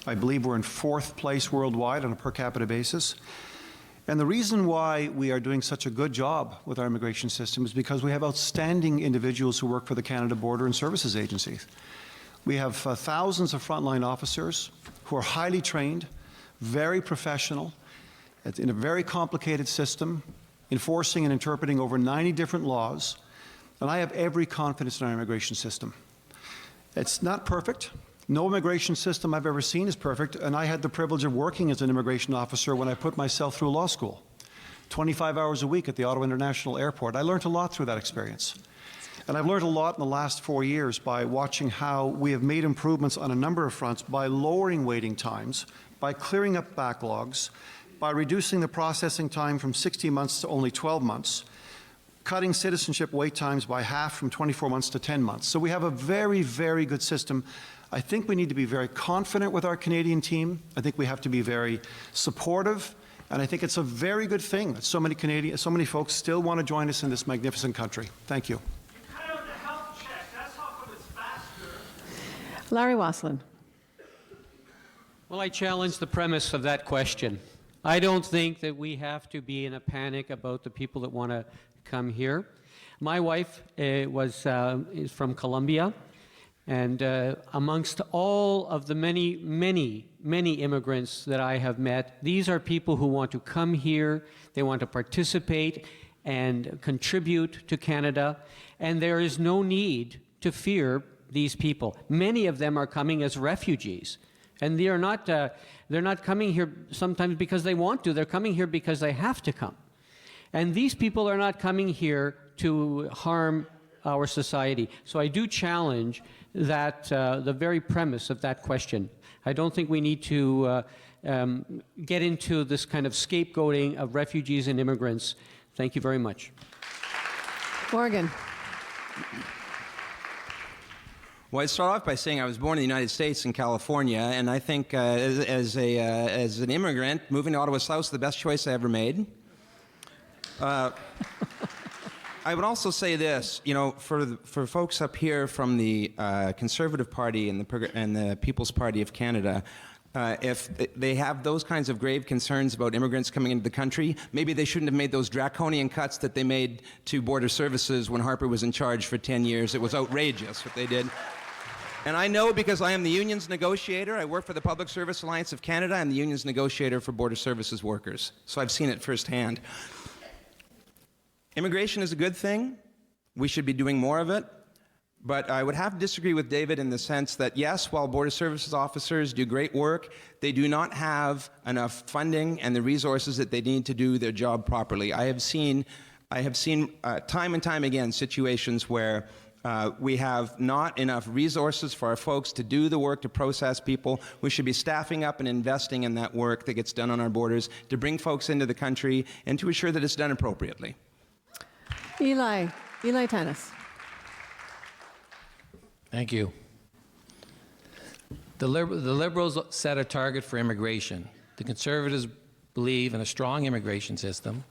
I believe we're in 4th place worldwide on a per capita basis. And the reason why we are doing such a good job with our immigration system is because we have outstanding individuals who work for the Canada Border and Services Agencies. We have thousands of frontline officers who are highly trained, very professional, in a very complicated system, enforcing and interpreting over 90 different laws. And I have every confidence in our immigration system. It's not perfect. No immigration system I've ever seen is perfect, and I had the privilege of working as an immigration officer when I put myself through law school. 25 hours a week at the Ottawa International Airport. I learned a lot through that experience. And I've learned a lot in the last 4 years by watching how we have made improvements on a number of fronts by lowering waiting times, by clearing up backlogs, by reducing the processing time from 60 months to only 12 months, cutting citizenship wait times by half from 24 months to 10 months. So we have a very, very good system. I think we need to be very confident with our Canadian team. I think we have to be very supportive, and I think it's a very good thing that so many folks still want to join us in this magnificent country. Thank you. Larry Wasslin. Well, I challenge the premise of that question. I don't think that we have to be in a panic about the people that want to come here. My wife is from Colombia, and amongst all of the many immigrants that I have met, these are people who want to come here, they want to participate and contribute to Canada, and there is no need to fear these people. Many of them are coming as refugees, and they're not coming here sometimes because they want to, they're coming here because they have to come. And these people are not coming here to harm our society. So I do challenge that, the very premise of that question. I don't think we need to get into this kind of scapegoating of refugees and immigrants. Thank you very much. Morgan. Well, I'd start off by saying I was born in the United States in California, and I think as an immigrant, moving to Ottawa South is the best choice I ever made. I would also say this, you know, for folks up here from the Conservative Party and the People's Party of Canada, if they have those kinds of grave concerns about immigrants coming into the country, maybe they shouldn't have made those draconian cuts that they made to border services when Harper was in charge for 10 years. It was outrageous what they did. And I know because I am the union's negotiator. I work for the Public Service Alliance of Canada. I'm the union's negotiator for border services workers. So I've seen it firsthand. Immigration is a good thing. We should be doing more of it. But I would have to disagree with David in the sense that, yes, while border services officers do great work, they do not have enough funding and the resources that they need to do their job properly. I have seen time and time again situations where We have not enough resources for our folks to do the work to process people. We should be staffing up and investing in that work that gets done on our borders to bring folks into the country and to ensure that it's done appropriately. Eli Tanis. Thank you. The Liberals set a target for immigration. The Conservatives believe in a strong immigration system,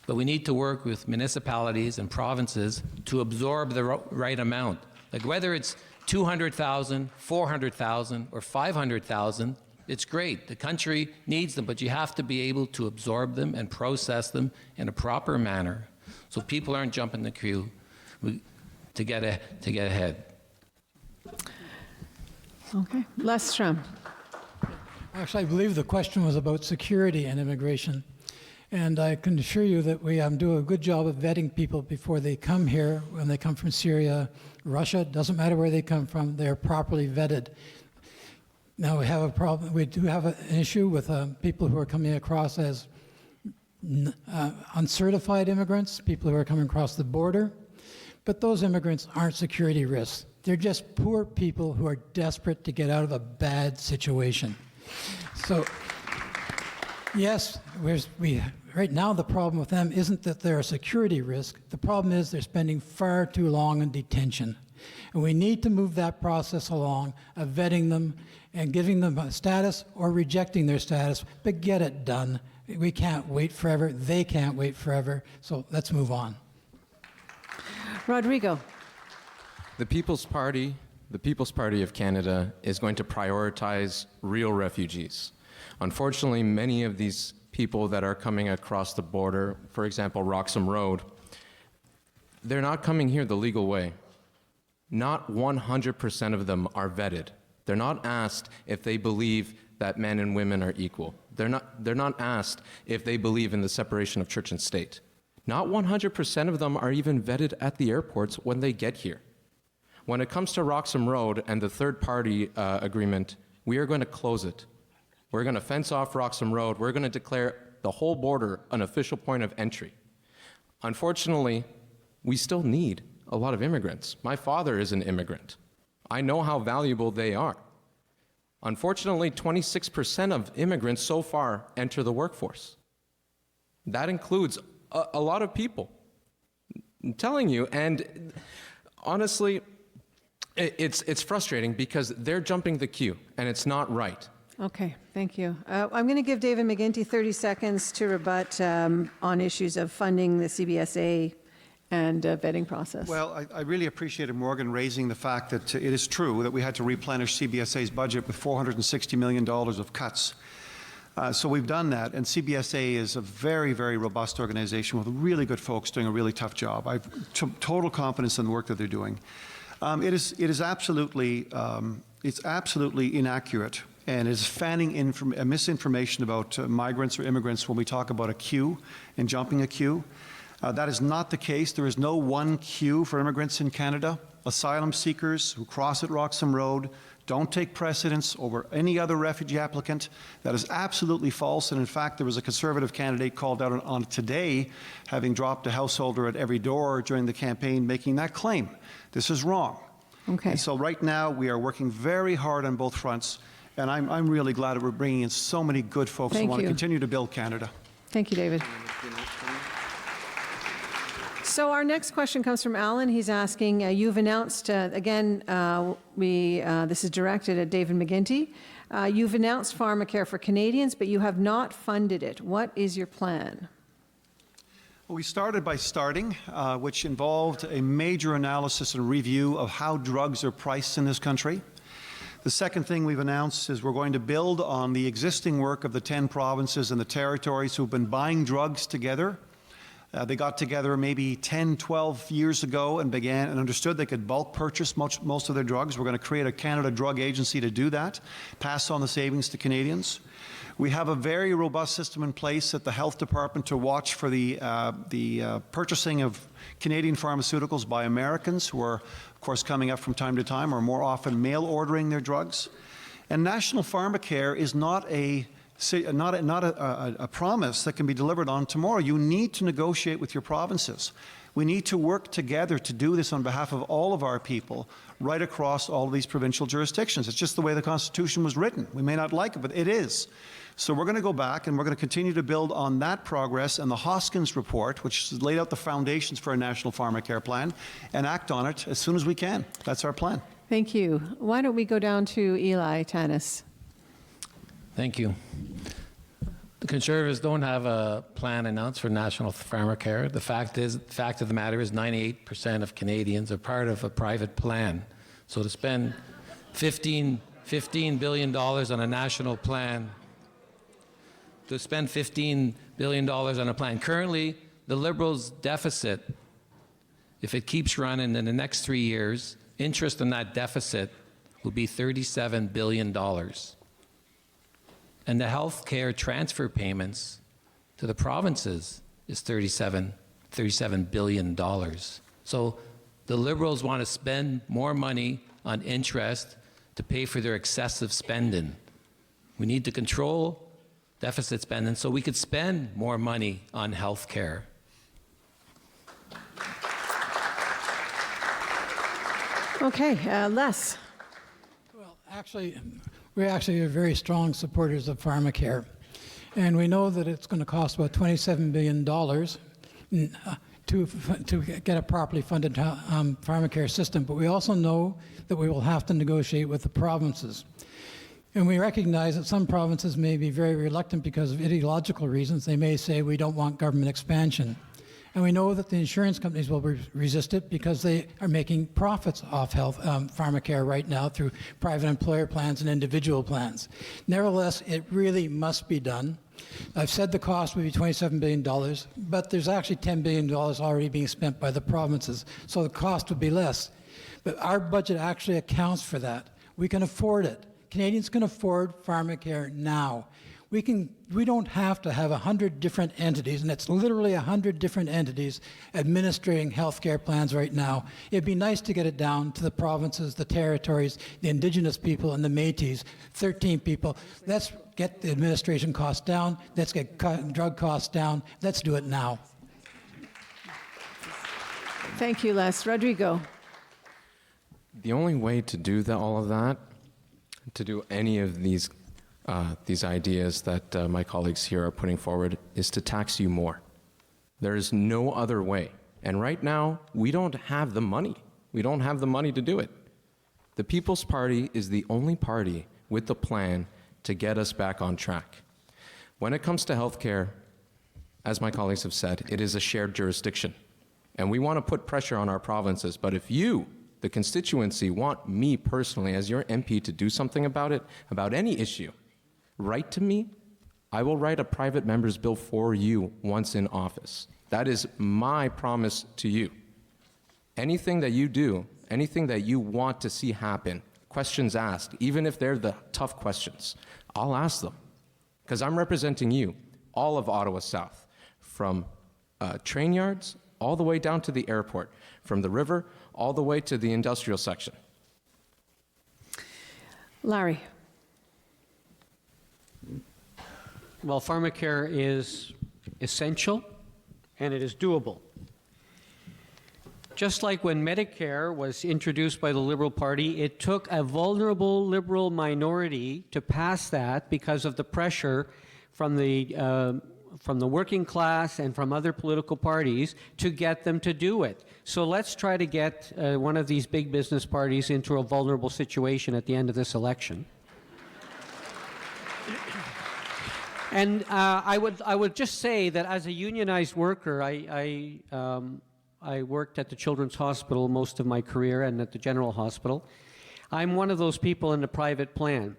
but we need to work with municipalities and provinces to absorb the right amount. Like whether it's 200,000, 400,000, or 500,000, it's great. The country needs them, but you have to be able to absorb them and process them in a proper manner so people aren't jumping the queue to get ahead. Okay. Les Schramm. Actually, I believe the question was about security and immigration. And I can assure you that we do a good job of vetting people before they come here. When they come from Syria, Russia, doesn't matter where they come from, they're properly vetted. Now we have a problem, we do have an issue with people who are coming across as uncertified immigrants, people who are coming across the border. But those immigrants aren't security risks. They're just poor people who are desperate to get out of a bad situation. So, yes, right now the problem with them isn't that they're a security risk. The problem is they're spending far too long in detention. And we need to move that process along of vetting them and giving them a status or rejecting their status, but get it done. We can't wait forever. They can't wait forever. So let's move on. Rodrigo. The People's Party of Canada is going to prioritize real refugees. Unfortunately, many of these people that are coming across the border, for example, Roxham Road, they're not coming here the legal way. Not 100% of them are vetted. They're not asked if they believe that men and women are equal. They're not asked if they believe in the separation of church and state. Not 100% of them are even vetted at the airports when they get here. When it comes to Roxham Road and the third-party agreement, we are going to close it. We're going to fence off Roxham Road. We're going to declare the whole border an official point of entry. Unfortunately, we still need a lot of immigrants. My father is an immigrant. I know how valuable they are. Unfortunately, 26% of immigrants so far enter the workforce. That includes a lot of people. I'm telling you, and honestly, it's frustrating because they're jumping the queue, and it's not right. Okay, thank you. I'm going to give David McGuinty 30 seconds to rebut on issues of funding the CBSA and vetting process. Well, I really appreciated Morgan raising the fact that it is true that we had to replenish CBSA's budget with $460 million of cuts. So we've done that, and CBSA is a very, very robust organization with really good folks doing a really tough job. I've total confidence in the work that they're doing. It is absolutely inaccurate and is fanning misinformation about migrants or immigrants when we talk about a queue and jumping a queue. That is not the case. There is no one queue for immigrants in Canada. Asylum seekers who cross at Roxham Road don't take precedence over any other refugee applicant. That is absolutely false. And in fact, there was a Conservative candidate called out on it today, having dropped a householder at every door during the campaign, making that claim. This is wrong. Okay. And so right now, we are working very hard on both fronts. And I'm really glad that we're bringing in so many good folks who want to continue to build Canada. Thank you, David. So our next question comes from Alan. He's asking, you've announced, again, this is directed at David McGuinty. You've announced Pharmacare for Canadians, but you have not funded it. What is your plan? Well, we started by starting, which involved a major analysis and review of how drugs are priced in this country. The second thing we've announced is we're going to build on the existing work of the 10 provinces and the territories who've been buying drugs together. They got together maybe 10, 12 years ago and began and understood they could bulk purchase most of their drugs. We're going to create a Canada Drug Agency to do that, pass on the savings to Canadians. We have a very robust system in place at the Health Department to watch for the purchasing of Canadian pharmaceuticals by Americans who are, of course, coming up from time to time or more often mail ordering their drugs. And National Pharmacare is not a not a promise that can be delivered on tomorrow. You need to negotiate with your provinces. We need to work together to do this on behalf of all of our people right across all of these provincial jurisdictions. It's just the way the Constitution was written. We may not like it, but it is. So we're going to go back and we're going to continue to build on that progress and the Hoskins report, which has laid out the foundations for a national pharmacare plan, and act on it as soon as we can. That's our plan. Thank you. Why don't we go down to Eli Tanis? Thank you. The Conservatives don't have a plan announced for national pharmacare. The fact of the matter is 98% of Canadians are part of a private plan. So to spend $15 billion on a national plan, $15 billion on a plan. Currently, the Liberals' deficit, if it keeps running in the next 3 years, interest on that deficit will be $37 billion. And the health care transfer payments to the provinces is $37 billion. So the Liberals want to spend more money on interest to pay for their excessive spending. We need to control deficit spending so we could spend more money on health care. Okay, Les. Well, actually, we actually are very strong supporters of Pharmacare. And we know that it's going to cost about $27 billion to get a properly funded Pharmacare system. But we also know that we will have to negotiate with the provinces. And we recognize that some provinces may be very reluctant because of ideological reasons. They may say, we don't want government expansion. And we know that the insurance companies will resist it because they are making profits off health pharmacare right now through private employer plans and individual plans. Nevertheless, it really must be done. I've said the cost would be $27 billion, but there's actually $10 billion already being spent by the provinces, so the cost would be less. But our budget actually accounts for that. We can afford it. Canadians can afford Pharmacare now. We don't have to have 100 different entities, and it's literally 100 different entities administering healthcare plans right now. It'd be nice to get it down to the provinces, the territories, the Indigenous people, and the Métis, 13 people. Let's get the administration costs down. Let's get drug costs down. Let's do it now. Thank you, Les. Rodrigo. The only way to do all of that, to do any of these ideas that my colleagues here are putting forward, is to tax you more. There is no other way. And right now, we don't have the money. We don't have the money to do it. The People's Party is the only party with the plan to get us back on track. When it comes to healthcare, as my colleagues have said, it is a shared jurisdiction. And we want to put pressure on our provinces. But if you, the constituency, want me personally as your MP to do something about it, about any issue, write to me. I will write a private member's bill for you once in office. That is my promise to you. Anything that you do, anything that you want to see happen, questions asked, even if they're the tough questions, I'll ask them. Because I'm representing you, all of Ottawa South, from train yards all the way down to the airport, from the river all the way to the industrial section. Larry. Well, Pharmacare is essential and it is doable. Just like when Medicare was introduced by the Liberal Party, it took a vulnerable Liberal minority to pass that because of the pressure from the working class and from other political parties to get them to do it. So let's try to get one of these big business parties into a vulnerable situation at the end of this election. And I would just say that as a unionized worker, I worked at the Children's Hospital most of my career and at the General Hospital. I'm one of those people in the private plan.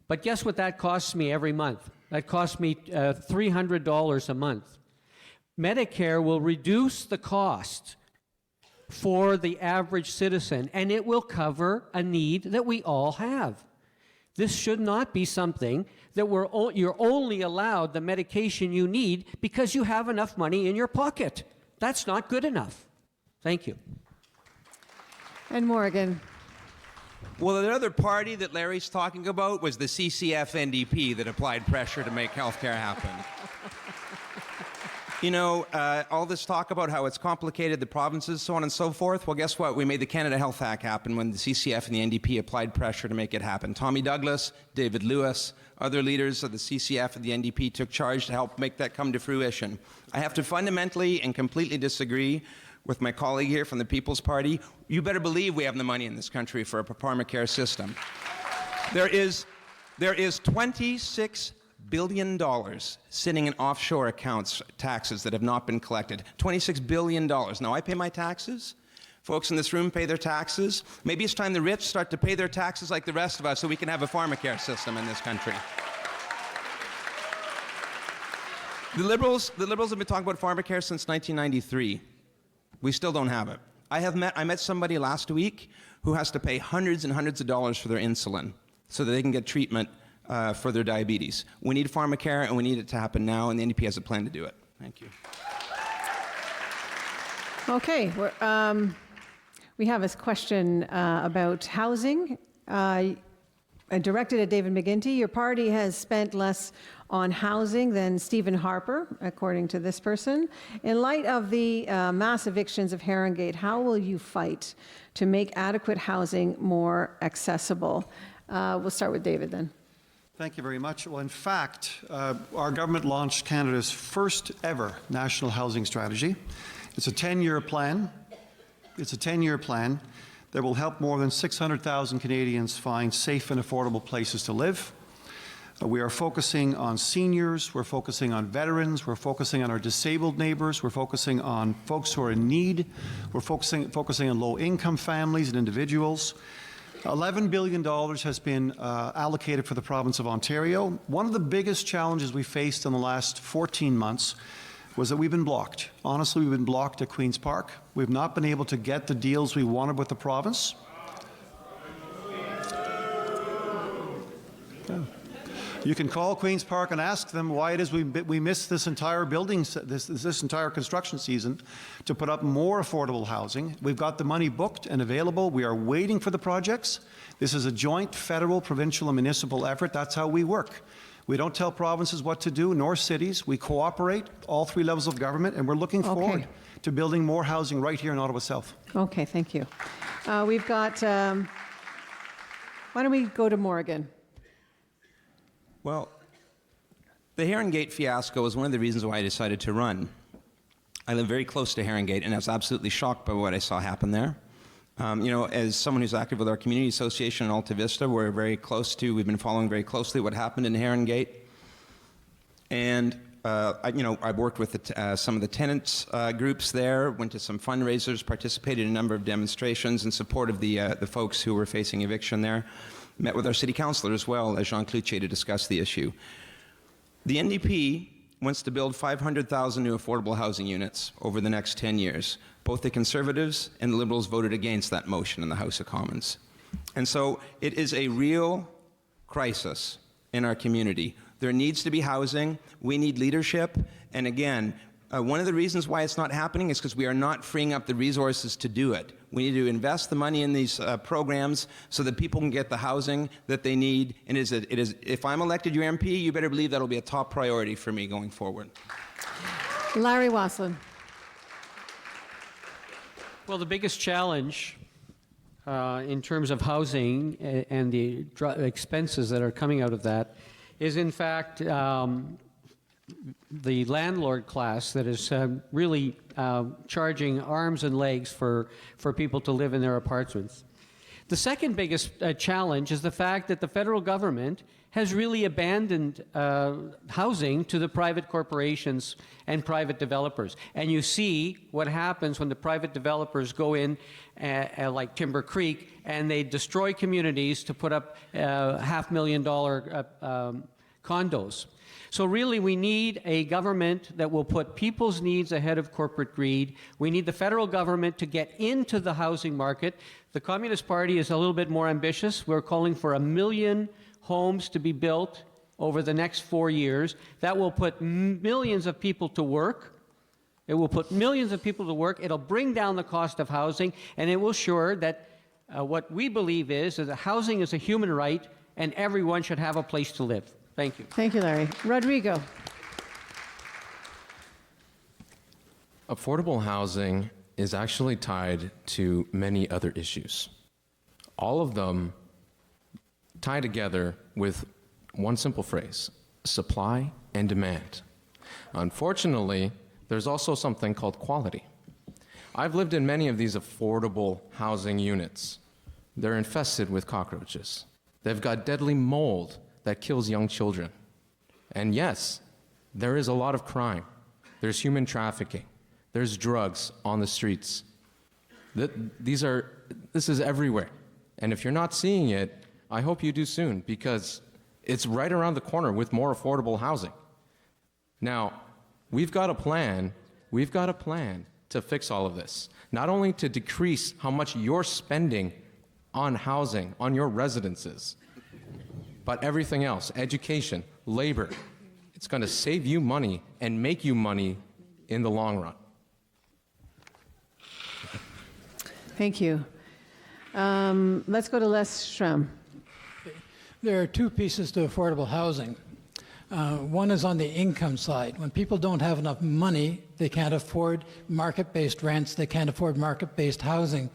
But guess what that costs me every month? That costs me $300 a month. Medicare will reduce the cost for the average citizen, and it will cover a need that we all have. This should not be something that you're only allowed the medication you need because you have enough money in your pocket. That's not good enough. Thank you. And Morgan. Well, the other party that Larry's talking about was the CCF-NDP that applied pressure to make healthcare happen. You know, all this talk about how it's complicated, the provinces, so on and so forth. Well, guess what? We made the Canada Health Act happen when the CCF and the NDP applied pressure to make it happen. Tommy Douglas, David Lewis, other leaders of the CCF and the NDP took charge to help make that come to fruition. I have to fundamentally and completely disagree with my colleague here from the People's Party. You better believe we have the money in this country for a Pharmacare system. There is $26 billion sitting in offshore accounts, taxes that have not been collected. $26 billion. Now, I pay my taxes. Folks in this room pay their taxes. Maybe it's time the rich start to pay their taxes like the rest of us so we can have a Pharmacare system in this country. The Liberals have been talking about Pharmacare since 1993. We still don't have it. I met somebody last week who has to pay hundreds and hundreds of dollars for their insulin so that they can get treatment for their diabetes. We need Pharmacare, and we need it to happen now, and the NDP has a plan to do it. Thank you. Okay, we have a question about housing. Directed at David McGuinty, your party has spent less on housing than Stephen Harper, according to this person. In light of the mass evictions of Herongate, how will you fight to make adequate housing more accessible? We'll start with David then. Thank you very much. Well, in fact, our government launched Canada's first ever national housing strategy. It's a 10-year plan. It's a 10-year plan that will help more than 600,000 Canadians find safe and affordable places to live. We are focusing on seniors, we're focusing on veterans, we're focusing on our disabled neighbors, we're focusing on folks who are in need, we're focusing on low-income families and individuals. $11 billion has been allocated for the province of Ontario. One of the biggest challenges we faced in the last 14 months was that we've been blocked. Honestly, we've been blocked at Queen's Park. We've not been able to get the deals we wanted with the province. Yeah. You can call Queen's Park and ask them why it is we missed this entire this entire construction season to put up more affordable housing. We've got the money booked and available. We are waiting for the projects. This is a joint federal, provincial, and municipal effort. That's how we work. We don't tell provinces what to do, nor cities. We cooperate, all three levels of government, and we're looking forward to building more housing right here in Ottawa South. Okay, thank you. We've got, why don't we go to Morgan? Well, the Herongate fiasco was one of the reasons why I decided to run. I live very close to Herongate, and I was absolutely shocked by what I saw happen there. You know, as someone who's active with our community association in Alta Vista, we've been following very closely what happened in Herongate. And, I've worked with some of the tenants groups there, went to some fundraisers, participated in a number of demonstrations in support of the folks who were facing eviction there. Met with our city councillor as well as Jean Cloutier to discuss the issue. The NDP wants to build 500,000 new affordable housing units over the next 10 years. Both the Conservatives and the Liberals voted against that motion in the House of Commons. And so it is a real crisis in our community. There needs to be housing. We need leadership. And again, one of the reasons why it's not happening is because we are not freeing up the resources to do it. We need to invest the money in these programs so that people can get the housing that they need. And if I'm elected your MP, you better believe that'll be a top priority for me going forward. Larry Wasslin. Well, the biggest challenge in terms of housing and the expenses that are coming out of that is, in fact, the landlord class that is really charging arms and legs for people to live in their apartments. The second biggest challenge is the fact that the federal government has really abandoned housing to the private corporations and private developers. And you see what happens when the private developers go in, like Timber Creek, and they destroy communities to put up $500,000 condos. So really, we need a government that will put people's needs ahead of corporate greed. We need the federal government to get into the housing market. The Communist Party is a little bit more ambitious. We're calling for 1 million homes to be built over the next 4 years. That will put millions of people to work. It will put millions of people to work. It'll bring down the cost of housing, and it will ensure that What we believe is that housing is a human right and everyone should have a place to live. Thank you. Thank you, Larry. Rodrigo. Affordable housing is actually tied to many other issues. All of them tie together with one simple phrase: supply and demand. Unfortunately, there's also something called quality. I've lived in many of these affordable housing units. They're infested with cockroaches. They've got deadly mold that kills young children. And yes, there is a lot of crime. There's human trafficking. There's drugs on the streets. This is everywhere. And if you're not seeing it, I hope you do soon, because it's right around the corner with more affordable housing. Now, we've got a plan to fix all of this. Not only to decrease how much you're spending on housing, on your residences, but everything else: education, labor. It's going to save you money and make you money in the long run. Thank you. Let's go to Les Schramm. There are two pieces to affordable housing. One is on the income side. When people don't have enough money, they can't afford market-based rents, they can't afford market-based housing.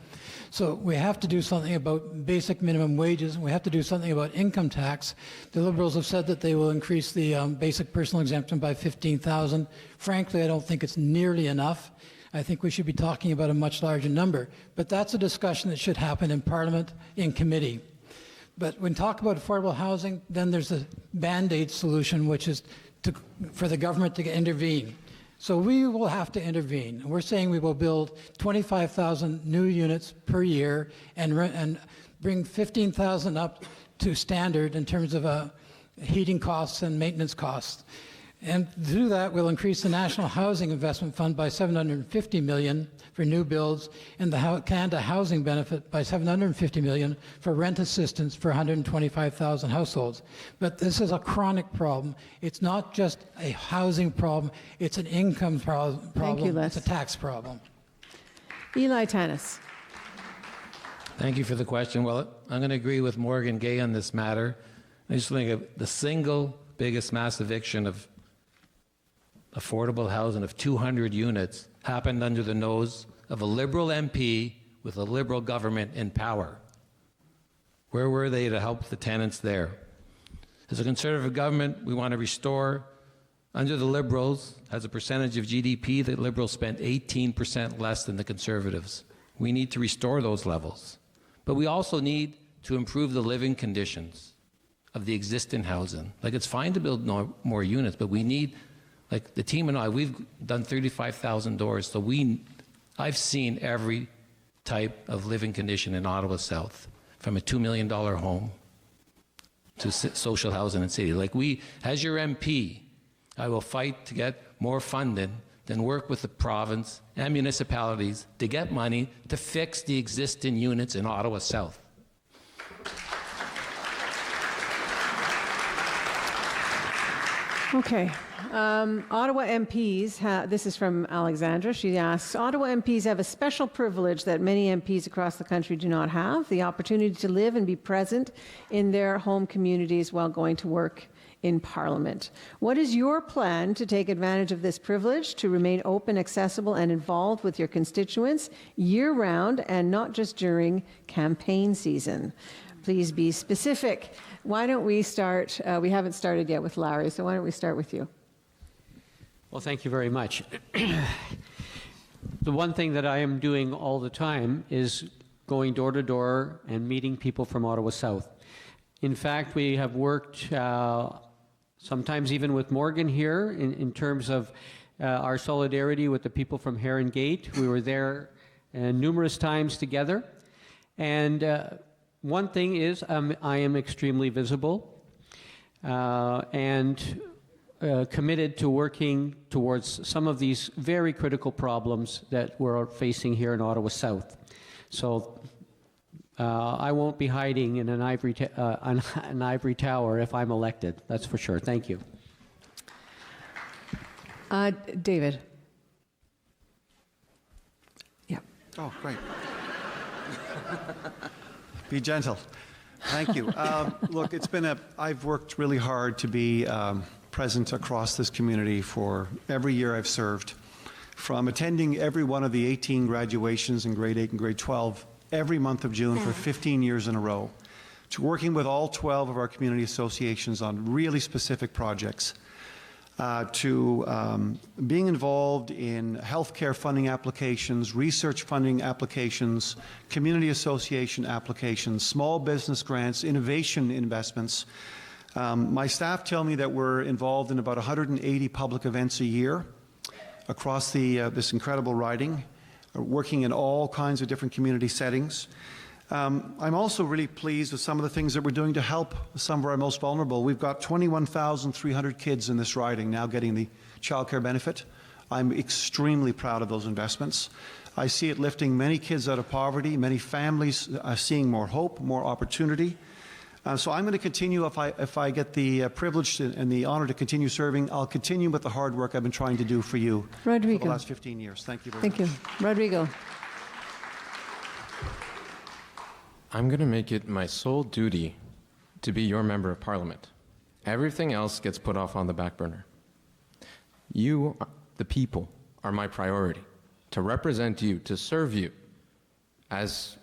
So we have to do something about basic minimum wages. We have to do something about income tax. The Liberals have said that they will increase the basic personal exemption by $15,000. Frankly, I don't think it's nearly enough. I think we should be talking about a much larger number. But that's a discussion that should happen in Parliament, in committee. But when talk about affordable housing, then there's a Band-Aid solution, which is for the government to intervene. So we will have to intervene. We're saying we will build 25,000 new units per year and bring 15,000 up to standard in terms of heating costs and maintenance costs. And to do that, we'll increase the National Housing Investment Fund by $750 million for new builds, and the Canada Housing Benefit by $750 million for rent assistance for 125,000 households. But this is a chronic problem. It's not just a housing problem, it's an income problem. Thank you, Les. It's a tax problem. Eli Tanis. Thank you for the question. Well, I'm going to agree with Morgan Gay on this matter. I just think of the single biggest mass eviction of affordable housing of 200 units happened under the nose of a Liberal MP with a Liberal government in power. Where were they to help the tenants there? As a Conservative government, we want to restore, under the Liberals, as a percentage of GDP, the Liberals spent 18% less than the Conservatives. We need to restore those levels. But we also need to improve the living conditions of the existing housing. Like, it's fine to build more units, but we need, like the team and I, we've done 35,000 doors, so I've seen every type of living condition in Ottawa South, from a $2 million home to social housing in city. Like, as your MP, I will fight to get more funding, then work with the province and municipalities to get money to fix the existing units in Ottawa South. Okay. Ottawa MPs, this is from Alexandra. She asks, Ottawa MPs have a special privilege that many MPs across the country do not have, the opportunity to live and be present in their home communities while going to work in Parliament. What is your plan to take advantage of this privilege, to remain open, accessible, and involved with your constituents year-round and not just during campaign season? Please be specific. Why don't we start, we haven't started yet with Larry, so why don't we start with you? Well, thank you very much. The one thing that I am doing all the time is going door to door and meeting people from Ottawa South. In fact, we have worked sometimes even with Morgan here in terms of our solidarity with the people from Heron Gate. We were there numerous times together. And one thing is I am extremely visible and committed to working towards some of these very critical problems that we're facing here in Ottawa South. So I won't be hiding in an ivory tower if I'm elected, that's for sure. Thank you. David. Oh, great. Be gentle. Thank you. Look, I've worked really hard to be present across this community for every year I've served. From attending every one of the 18 graduations in grade 8 and grade 12 every month of June for 15 years in a row, to working with all 12 of our community associations on really specific projects, to being involved in healthcare funding applications, research funding applications, community association applications, small business grants, innovation investments. My staff tell me that we're involved in about 180 public events a year across this incredible riding, working in all kinds of different community settings. I'm also really pleased with some of the things that we're doing to help some of our most vulnerable. We've got 21,300 kids in this riding now getting the child care benefit. I'm extremely proud of those investments. I see it lifting many kids out of poverty, many families seeing more hope, more opportunity. So I'm going to continue, if I get the privilege and the honor to continue serving, I'll continue with the hard work I've been trying to do for you Rodrigo. for the last 15 years. Thank you very much. Thank you. Rodrigo. I'm going to make it my sole duty to be your member of parliament. Everything else gets put off on the back burner. You, the people, are my priority. To represent you, to serve you as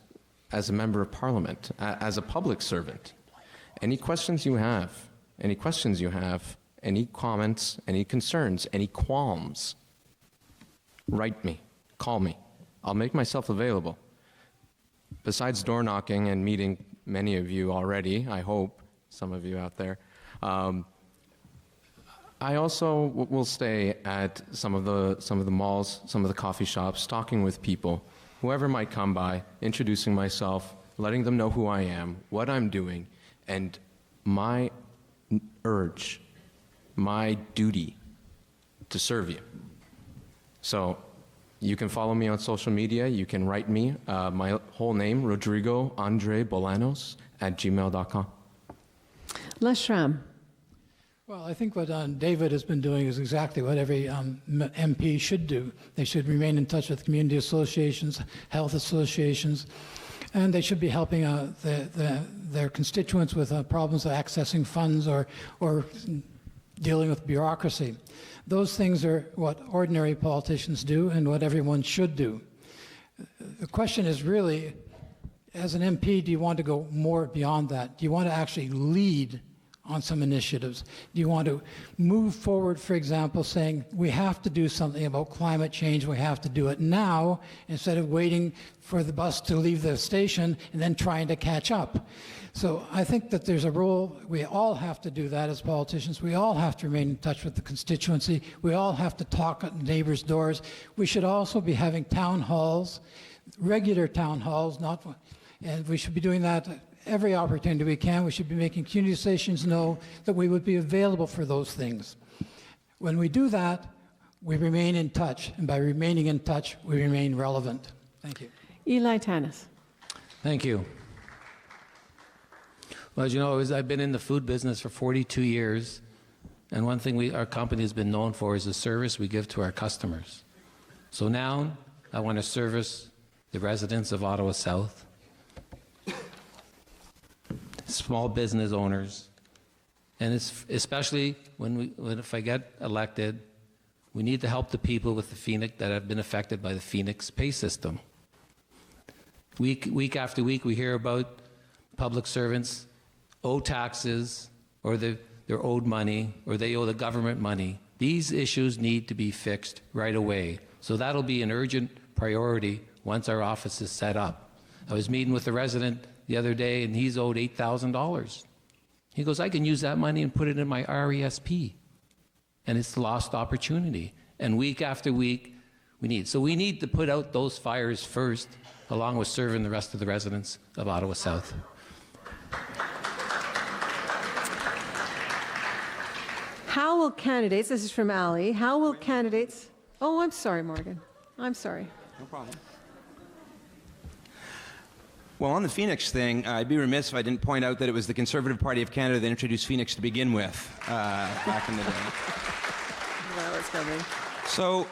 a member of parliament, as a public servant. Any questions you have, any comments, any concerns, any qualms, write me, call me. I'll make myself available. Besides door knocking and meeting many of you already, I hope, some of you out there, I also will stay at some of the malls, some of the coffee shops, talking with people, whoever might come by, introducing myself, letting them know who I am, what I'm doing, and my urge, my duty to serve you. So you can follow me on social media. You can write me, my whole name, Rodrigo Andre Bolanos @gmail.com. Les Schramm. Well, I think what David has been doing is exactly what every MP should do. They should remain in touch with community associations, health associations, and they should be helping their constituents with problems of accessing funds or dealing with bureaucracy. Those things are what ordinary politicians do and what everyone should do. The question is really, as an MP, do you want to go more beyond that? Do you want to actually lead on some initiatives? Do you want to move forward, for example, saying we have to do something about climate change, we have to do it now, instead of waiting for the bus to leave the station and then trying to catch up? So I think that there's a role, we all have to do that as politicians. We all have to remain in touch with the constituency. We all have to talk at neighbors' doors. We should also be having town halls, regular town halls, and we should be doing that every opportunity we can. We should be making community stations know that we would be available for those things. When we do that, we remain in touch, and by remaining in touch, we remain relevant. Thank you. Eli Tanis. Thank you. Well, as you know, I've been in the food business for 42 years, and one thing our company has been known for is the service we give to our customers. So now I want to service the residents of Ottawa South, small business owners, and especially if I get elected, we need to help the people with the Phoenix that have been affected by the Phoenix pay system. Week after week, we hear about public servants owe taxes, or they're owed money, or they owe the government money. These issues need to be fixed right away. So that'll be an urgent priority once our office is set up. I was meeting with a resident the other day, and he's owed $8,000. He goes, I can use that money and put it in my RESP. And it's lost opportunity. And week after week, we need to put out those fires first, along with serving the rest of the residents of Ottawa South. How will candidates, this is from Ali, how will candidates, oh, I'm sorry, Morgan. I'm sorry. No problem. Well, on the Phoenix thing, I'd be remiss if I didn't point out that it was the Conservative Party of Canada that introduced Phoenix to begin with back in the day. Well, it's coming. So,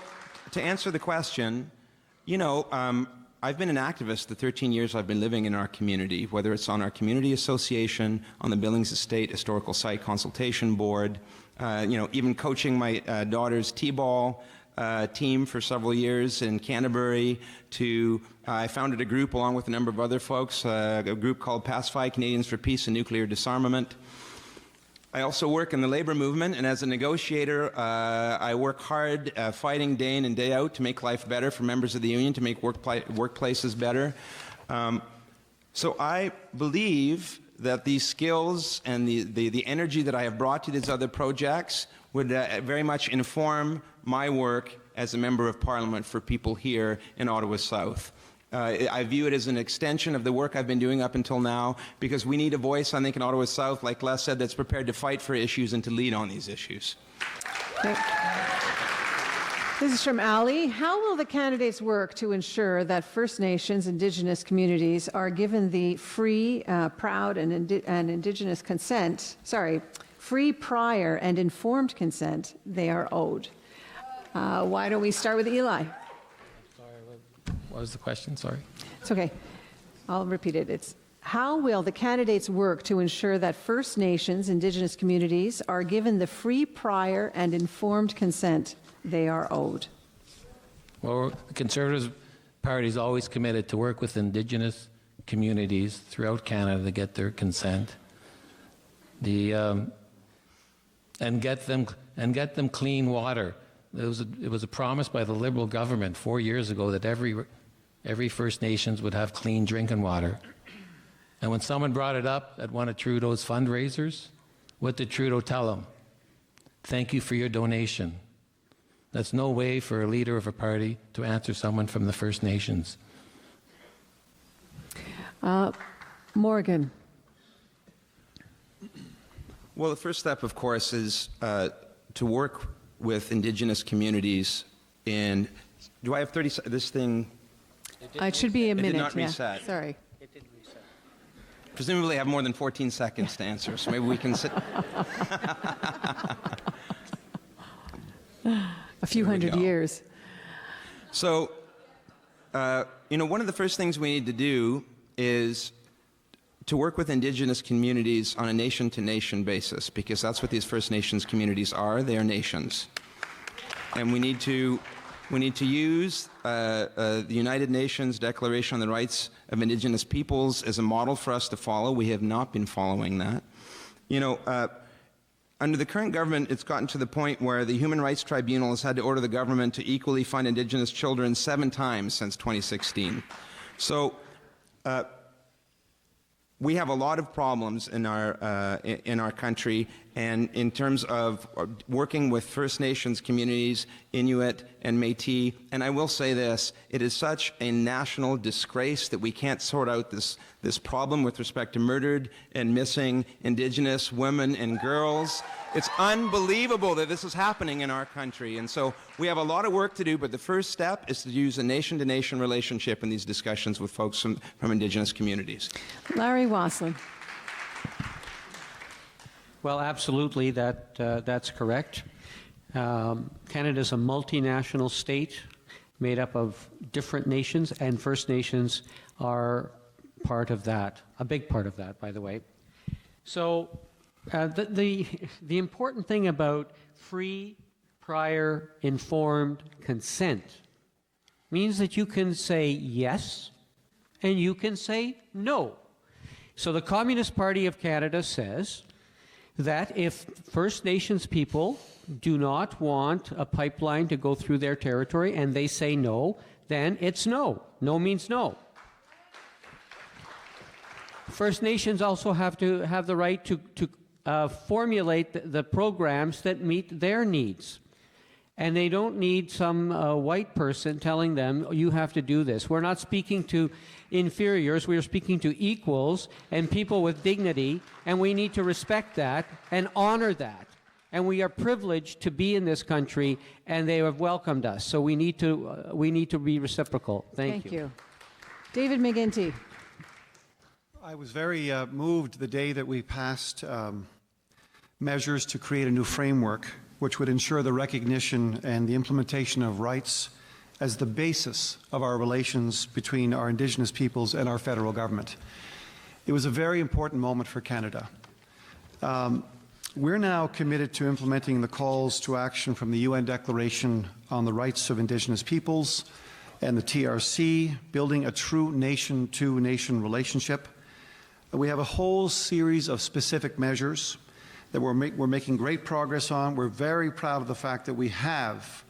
to answer the question, you know, I've been an activist the 13 years I've been living in our community, whether it's on our community association, on the Billings Estate Historical Site Consultation Board, even coaching my daughter's T-ball team for several years in Canterbury. I founded a group along with a number of other folks, a group called Pacify Canadians for Peace and Nuclear Disarmament. I also work in the labor movement, and as a negotiator, I work hard fighting day in and day out to make life better for members of the union, to make workplaces better. So I believe that these skills and the energy that I have brought to these other projects would very much inform my work as a member of Parliament for people here in Ottawa South. I view it as an extension of the work I've been doing up until now, because we need a voice, I think, in Ottawa South, like Les said, that's prepared to fight for issues and to lead on these issues. Okay. This is from Ali. How will the candidates work to ensure that First Nations, Indigenous communities are given the free, proud, and Indigenous consent, free, prior, and informed consent they are owed? Why don't we start with Eli? What was the question? Sorry. It's okay. I'll repeat it. It's how will the candidates work to ensure that First Nations, Indigenous communities are given the free, prior, and informed consent they are owed? Well, the Conservative Party is always committed to work with Indigenous communities throughout Canada to get their consent, and get them clean water. It was a promise by the Liberal government 4 years ago that every First Nations would have clean drinking water. And when someone brought it up at one of Trudeau's fundraisers, what did Trudeau tell them? Thank you for your donation. That's no way for a leader of a party to answer someone from the First Nations. Morgan. Well, the first step, of course, is to work with Indigenous communities in... Do I have 30 this thing? It should be a minute. It did not yeah. reset. Sorry. Presumably I have more than 14 seconds to answer, so maybe we can sit... A few hundred years. So, one of the first things we need to do is to work with Indigenous communities on a nation-to-nation basis, because that's what these First Nations communities are. They are nations. And we need to use the United Nations Declaration on the Rights of Indigenous Peoples as a model for us to follow. We have not been following that. Under the current government, it's gotten to the point where the Human Rights Tribunal has had to order the government to equally fund Indigenous children 7 times since 2016. So we have a lot of problems in our country, and in terms of working with First Nations communities, Inuit and Métis. And I will say this: it is such a national disgrace that we can't sort out this problem with respect to murdered and missing Indigenous women and girls. It's unbelievable that this is happening in our country. And so we have a lot of work to do, but the first step is to use a nation-to-nation relationship in these discussions with folks from Indigenous communities. Larry Wasslin. Well, absolutely, that's correct. Canada is a multinational state made up of different nations, and First Nations are part of that, a big part of that, by the way. So the important thing about free, prior, informed consent means that you can say yes and you can say no. So the Communist Party of Canada says that if First Nations people do not want a pipeline to go through their territory and they say no, then it's no. No means no. First Nations also have to have the right to formulate the programs that meet their needs. And they don't need some white person telling them, you have to do this. We're not speaking to inferiors, we are speaking to equals and people with dignity, and we need to respect that and honor that. And we are privileged to be in this country, and they have welcomed us. So we need to be reciprocal. Thank you. David McGinty. I was very moved the day that we passed measures to create a new framework which would ensure the recognition and the implementation of rights as the basis of our relations between our Indigenous peoples and our federal government. It was a very important moment for Canada. We're now committed to implementing the calls to action from the UN Declaration on the Rights of Indigenous Peoples and the TRC, building a true nation-to-nation relationship. We have a whole series of specific measures that we're making great progress on. We're very proud of the fact that we have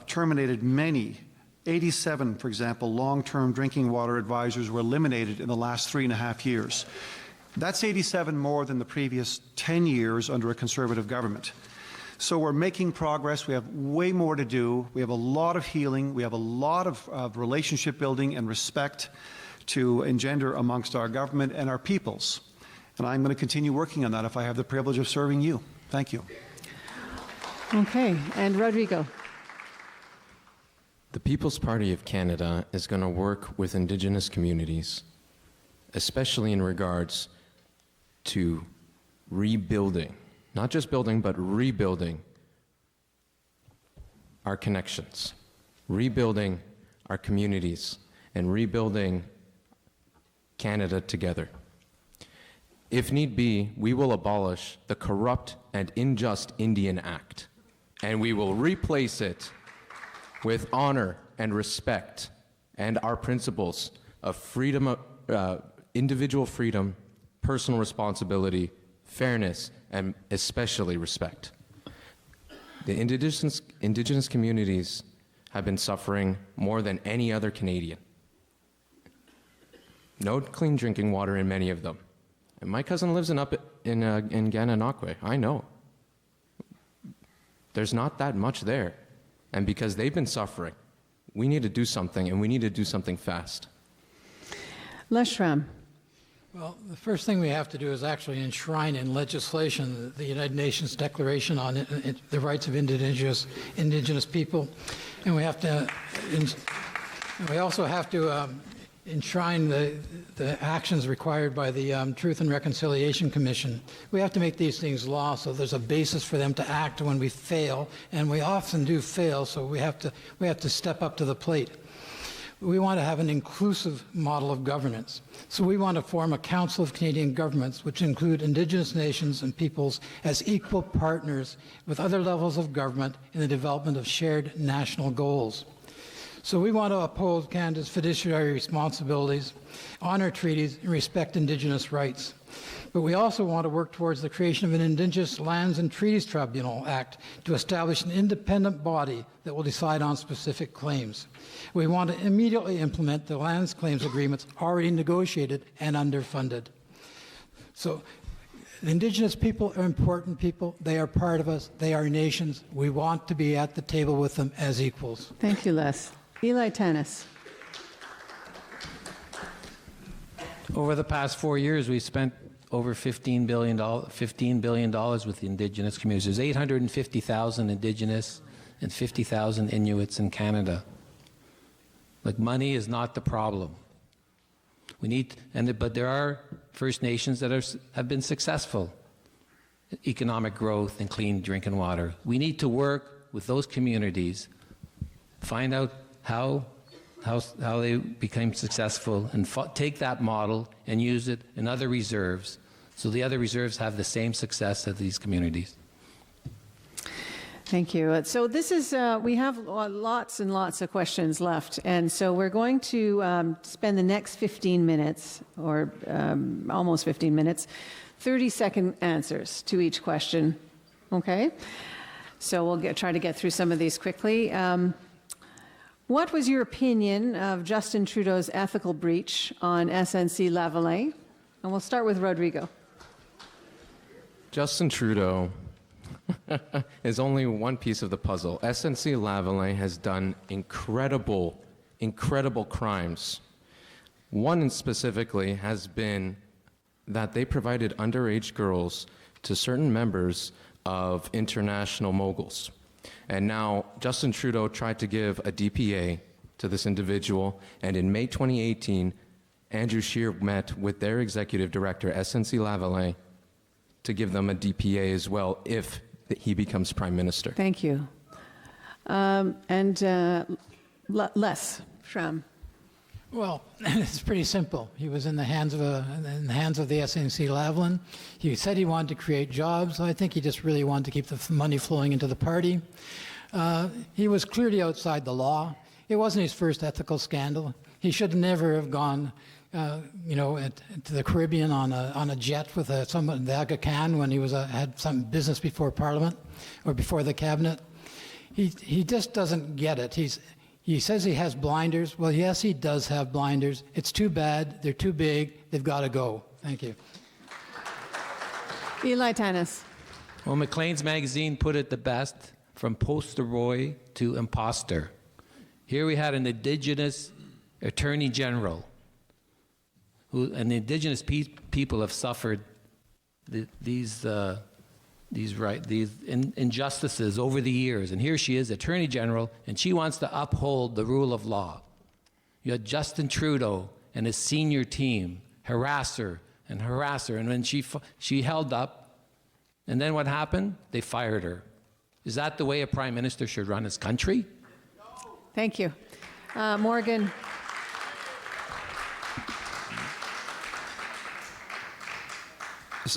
terminated many, 87, for example, long-term drinking water advisors were eliminated in the last 3.5 years. That's 87 more than the previous 10 years under a Conservative government. So we're making progress. We have way more to do. We have a lot of healing. We have a lot of relationship building and respect to engender amongst our government and our peoples. And I'm going to continue working on that if I have the privilege of serving you. Thank you. Okay, and Rodrigo. The People's Party of Canada is going to work with Indigenous communities, especially in regards to rebuilding, not just building, but rebuilding our connections, rebuilding our communities, and rebuilding Canada together. If need be, we will abolish the corrupt and unjust Indian Act, and we will replace it with honor and respect and our principles of freedom, individual freedom, personal responsibility, fairness, and especially respect. The Indigenous communities have been suffering more than any other Canadian. No clean drinking water in many of them. And my cousin lives in Gananoque. I know. There's not that much there. And because they've been suffering, we need to do something, and we need to do something fast. Leshram. Well, the first thing we have to do is actually enshrine in legislation the United Nations Declaration on the Rights of Indigenous People, and we also have to enshrine the actions required by the Truth and Reconciliation Commission. We have to make these things law so there's a basis for them to act when we fail, and we often do fail, so we have to step up to the plate. We want to have an inclusive model of governance. So we want to form a Council of Canadian Governments, which include Indigenous nations and peoples as equal partners with other levels of government in the development of shared national goals. So we want to uphold Canada's fiduciary responsibilities, honor treaties, and respect Indigenous rights. But we also want to work towards the creation of an Indigenous Lands and Treaties Tribunal Act to establish an independent body that will decide on specific claims. We want to immediately implement the lands claims agreements already negotiated and underfunded. So the Indigenous people are important people. They are part of us. They are nations. We want to be at the table with them as equals. Thank you, Les. Eli Tanis. Over the past 4 years, we spent over $15 billion with the Indigenous communities. There's 850,000 Indigenous and 50,000 Inuits in Canada. Like, money is not the problem. But there are First Nations that have been successful. Economic growth and clean drinking water. We need to work with those communities, find out how they became successful, and take that model and use it in other reserves, so the other reserves have the same success as these communities. Thank you. So this is, we have lots and lots of questions left, and so we're going to spend the next 15 minutes, or almost 15 minutes, 30-second answers to each question, okay? So we'll try to get through some of these quickly. What was your opinion of Justin Trudeau's ethical breach on SNC-Lavalin? And we'll start with Rodrigo. Justin Trudeau is only one piece of the puzzle. SNC-Lavalin has done incredible crimes. One specifically has been that they provided underage girls to certain members of international moguls. And now Justin Trudeau tried to give a DPA to this individual, and in May 2018, Andrew Scheer met with their executive director, SNC-Lavalin, to give them a DPA as well if he becomes prime minister. Thank you. Less, Shram. Well, it's pretty simple. He was in the hands of the SNC-Lavalin. He said he wanted to create jobs. I think he just really wanted to keep the money flowing into the party. He was clearly outside the law. It wasn't his first ethical scandal. He should never have gone, to the Caribbean on a jet with someone, the Aga Khan, when he had some business before Parliament or before the cabinet. He just doesn't get it. He says he has blinders. Well, yes, he does have blinders. It's too bad. They're too big. They've got to go. Thank you. Eli Tanis. Well, Maclean's magazine put it the best, from poster boy to imposter. Here we had an Indigenous Attorney General, and the Indigenous people have suffered these injustices over the years. And here she is, Attorney General, and she wants to uphold the rule of law. You had Justin Trudeau and his senior team harass her, and when she held up, and then what happened? They fired her. Is that the way a prime minister should run his country? Thank you. Morgan.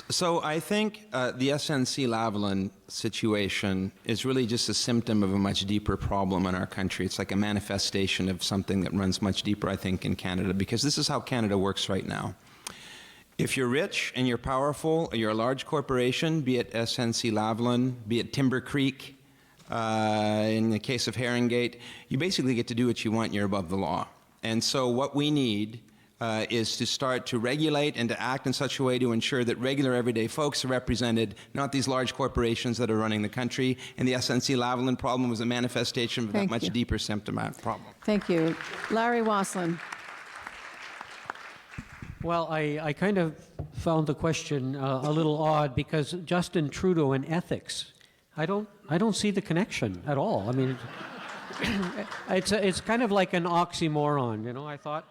So I think the SNC-Lavalin situation is really just a symptom of a much deeper problem in our country. It's like a manifestation of something that runs much deeper, I think, in Canada, because this is how Canada works right now. If you're rich and you're powerful, or you're a large corporation, be it SNC-Lavalin, be it Timber Creek, in the case of Haringate, you basically get to do what you want and you're above the law. And so what we need is to start to regulate and to act in such a way to ensure that regular everyday folks are represented, not these large corporations that are running the country. And the SNC-Lavalin problem was a manifestation of that much deeper symptomatic problem. Thank you. Larry Wasslin. Well, I kind of found the question a little odd, because Justin Trudeau and ethics, I don't see the connection at all. I mean, it's kind of like an oxymoron, I thought.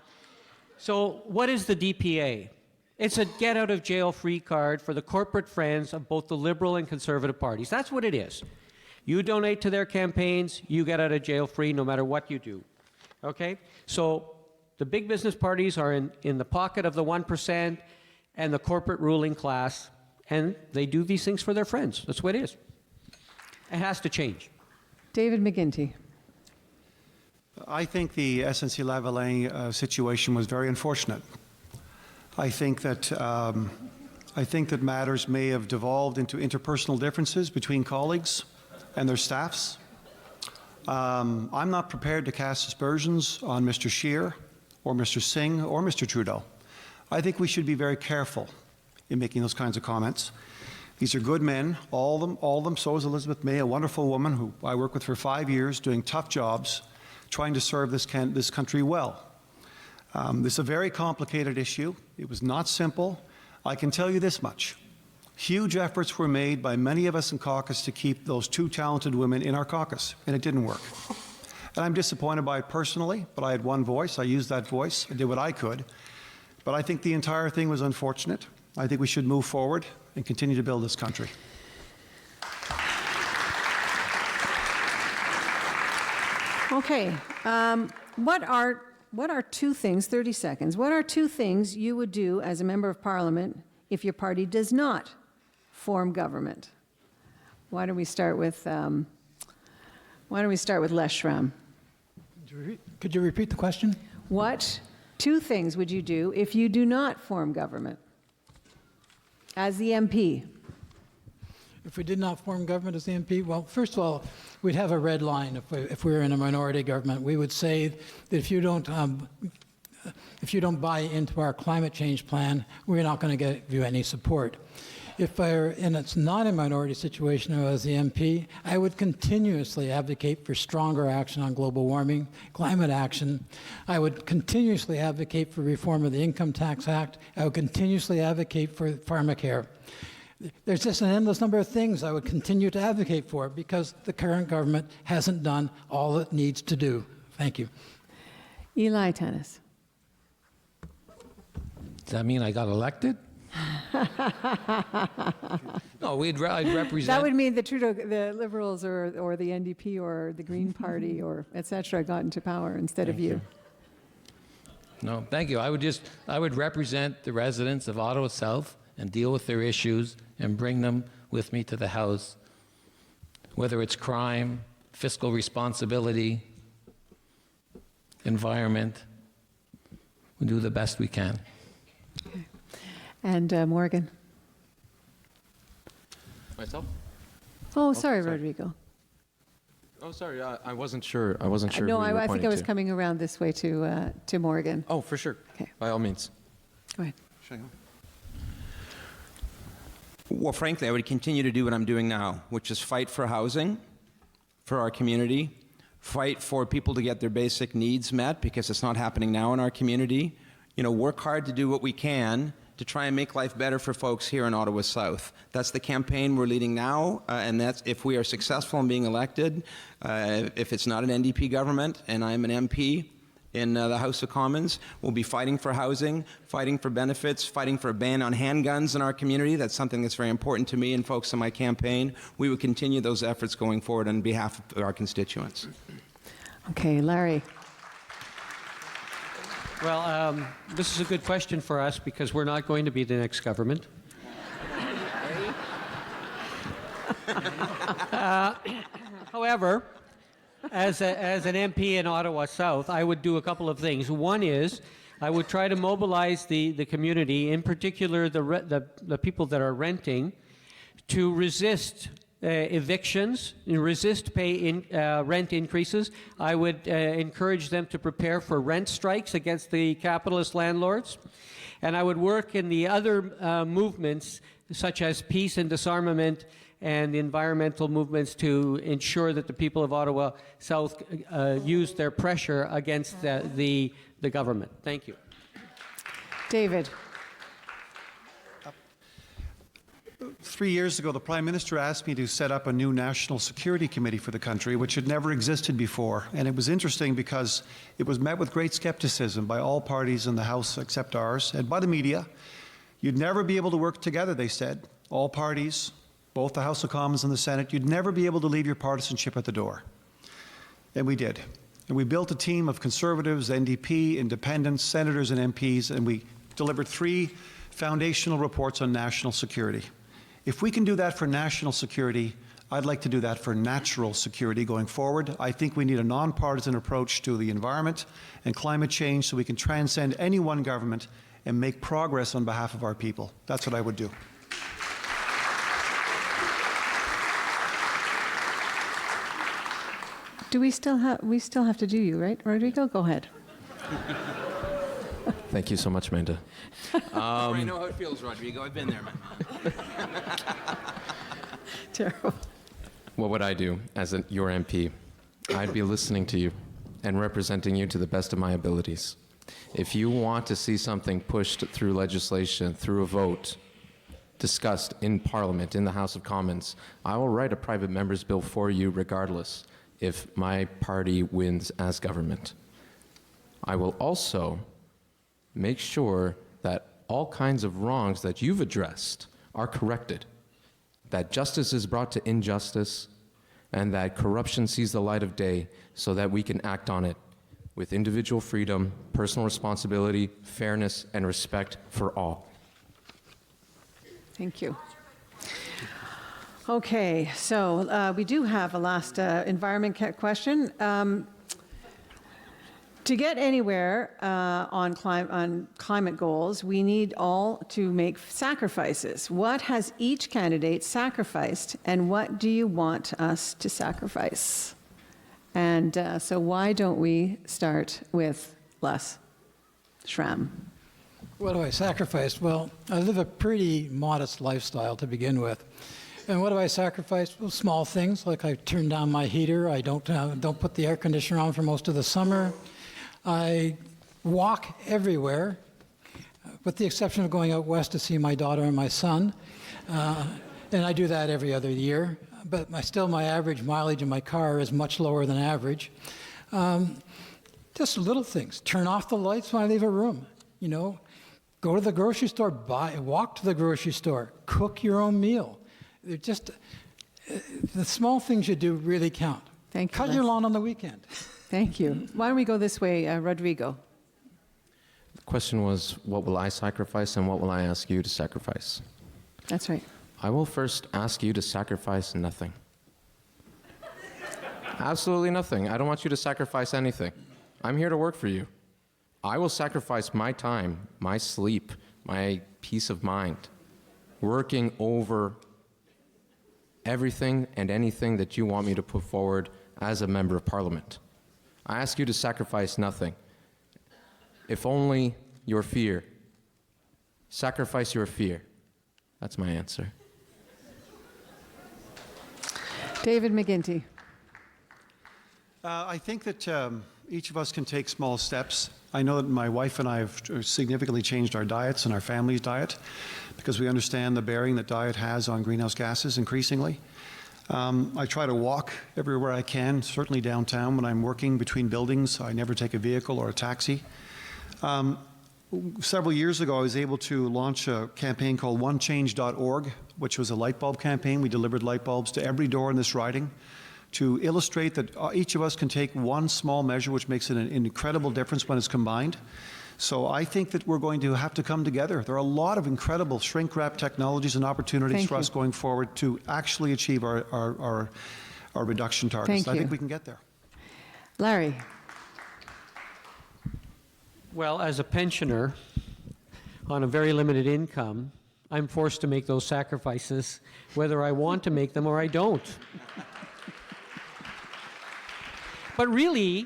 So what is the DPA? It's a get-out-of-jail-free card for the corporate friends of both the Liberal and Conservative parties. That's what it is. You donate to their campaigns, you get out of jail free no matter what you do. Okay? So the big business parties are in the pocket of the 1% and the corporate ruling class, and they do these things for their friends. That's what it is. It has to change. David McGuinty. I think the SNC-Lavalin situation was very unfortunate. I think that matters may have devolved into interpersonal differences between colleagues and their staffs. I'm not prepared to cast aspersions on Mr. Scheer or Mr. Singh or Mr. Trudeau. I think we should be very careful in making those kinds of comments. These are good men, all of them. So is Elizabeth May, a wonderful woman who I worked with for 5 years, doing tough jobs, trying to serve this country well. This is a very complicated issue. It was not simple. I can tell you this much. Huge efforts were made by many of us in caucus to keep those two talented women in our caucus, and it didn't work. And I'm disappointed by it personally, but I had one voice. I used that voice. I did what I could. But I think the entire thing was unfortunate. I think we should move forward and continue to build this country. Okay. What are two things, 30 seconds, what are two things you would do as a member of parliament if your party does not form government? Why don't we start with Les Schramm? Could you repeat the question? What two things would you do if you do not form government as the MP? If we did not form government as the MP, well, first of all, we'd have a red line if we were in a minority government. We would say that if you don't buy into our climate change plan, we're not going to give you any support. If it's not a minority situation as the MP, I would continuously advocate for stronger action on global warming, climate action. I would continuously advocate for reform of the Income Tax Act. I would continuously advocate for Pharmacare. There's just an endless number of things I would continue to advocate for because the current government hasn't done all it needs to do. Thank you. Eli Tanis. Does that mean I got elected? No, I'd represent. That would mean the Trudeau, the Liberals or the NDP or the Green Party or et cetera got into power instead of you. No, thank you. I would represent the residents of Ottawa South and deal with their issues and bring them with me to the House, whether it's crime, fiscal responsibility, environment. We do the best we can. Okay. And Morgan. Myself? Oh, sorry, sorry. Rodrigo. Oh, sorry. I wasn't sure. I wasn't sure. No, who you were I think pointing I was to. coming around this way to Morgan. Oh, for sure. Okay. By all means. Go ahead. Well, frankly, I would continue to do what I'm doing now, which is fight for housing for our community, fight for people to get their basic needs met because it's not happening now in our community. You know, work hard to do what we can to try and make life better for folks here in Ottawa South. That's the campaign we're leading now, and that's if we are successful in being elected, if it's not an NDP government and I'm an MP in the House of Commons, we'll be fighting for housing, fighting for benefits, fighting for a ban on handguns in our community. That's something that's very important to me and folks in my campaign. We will continue those efforts going forward on behalf of our constituents. Okay, Larry. Well, this is a good question for us because we're not going to be the next government. However, as an MP in Ottawa South, I would do a couple of things. One is I would try to mobilize the community, in particular the people that are renting, to resist evictions, resist rent increases. I would encourage them to prepare for rent strikes against the capitalist landlords. And I would work in the other movements, such as peace and disarmament and the environmental movements, to ensure that the people of Ottawa South use their pressure against the government. Thank you. David. 3 years ago, the Prime Minister asked me to set up a new national security committee for the country, which had never existed before. And it was interesting because it was met with great skepticism by all parties in the House except ours, and by the media. You'd never be able to work together, they said. All parties, both the House of Commons and the Senate, you'd never be able to leave your partisanship at the door. And we did. And we built a team of Conservatives, NDP, Independents, Senators, and MPs, and we delivered 3 foundational reports on national security. If we can do that for national security, I'd like to do that for natural security going forward. I think we need a nonpartisan approach to the environment and climate change so we can transcend any one government and make progress on behalf of our people. That's what I would do. Do we still have to do you, right, Rodrigo? Go ahead. Thank you so much, Manda. I know how it feels, Rodrigo. I've been there, man. Terrible. What would I do as your MP? I'd be listening to you and representing you to the best of my abilities. If you want to see something pushed through legislation, through a vote, discussed in Parliament, in the House of Commons, I will write a private member's bill for you regardless if my party wins as government. I will also make sure that all kinds of wrongs that you've addressed are corrected, that justice is brought to injustice, and that corruption sees the light of day so that we can act on it with individual freedom, personal responsibility, fairness, and respect for all. Thank you. Okay, so we do have a last environment question. To get anywhere on climate goals, we need all to make sacrifices. What has each candidate sacrificed, and what do you want us to sacrifice? And so why don't we start with Les Schramm? What do I sacrifice? Well, I live a pretty modest lifestyle to begin with. And what do I sacrifice? Well, small things, like I turn down my heater. I don't put the air conditioner on for most of the summer. I walk everywhere, with the exception of going out west to see my daughter and my son. And I do that every other year. But my average mileage in my car is much lower than average. Just little things. Turn off the lights when I leave a room. You know, Go to the grocery store, walk to the grocery store, cook your own meal. They're just, the small things you do really count. Thank you. Cut your lawn on the weekend. Thank you. Why don't we go this way, Rodrigo? The question was, what will I sacrifice and what will I ask you to sacrifice? That's right. I will first ask you to sacrifice nothing. Absolutely nothing. I don't want you to sacrifice anything. I'm here to work for you. I will sacrifice my time, my sleep, my peace of mind, working over everything and anything that you want me to put forward as a member of parliament. I ask you to sacrifice nothing. If only your fear. Sacrifice your fear. That's my answer. David McGinty. I think that each of us can take small steps. I know that my wife and I have significantly changed our diets and our family's diet because we understand the bearing that diet has on greenhouse gases increasingly. I try to walk everywhere I can, certainly downtown when I'm working between buildings. I never take a vehicle or a taxi. Several years ago, I was able to launch a campaign called onechange.org, which was a light bulb campaign. We delivered light bulbs to every door in this riding to illustrate that each of us can take one small measure, which makes an incredible difference when it's combined. So I think that we're going to have to come together. There are a lot of incredible shrink-wrap technologies and opportunities for us going forward to actually achieve our reduction targets. I think we can get there. Larry. Well, as a pensioner on a very limited income, I'm forced to make those sacrifices, whether I want to make them or I don't. But really,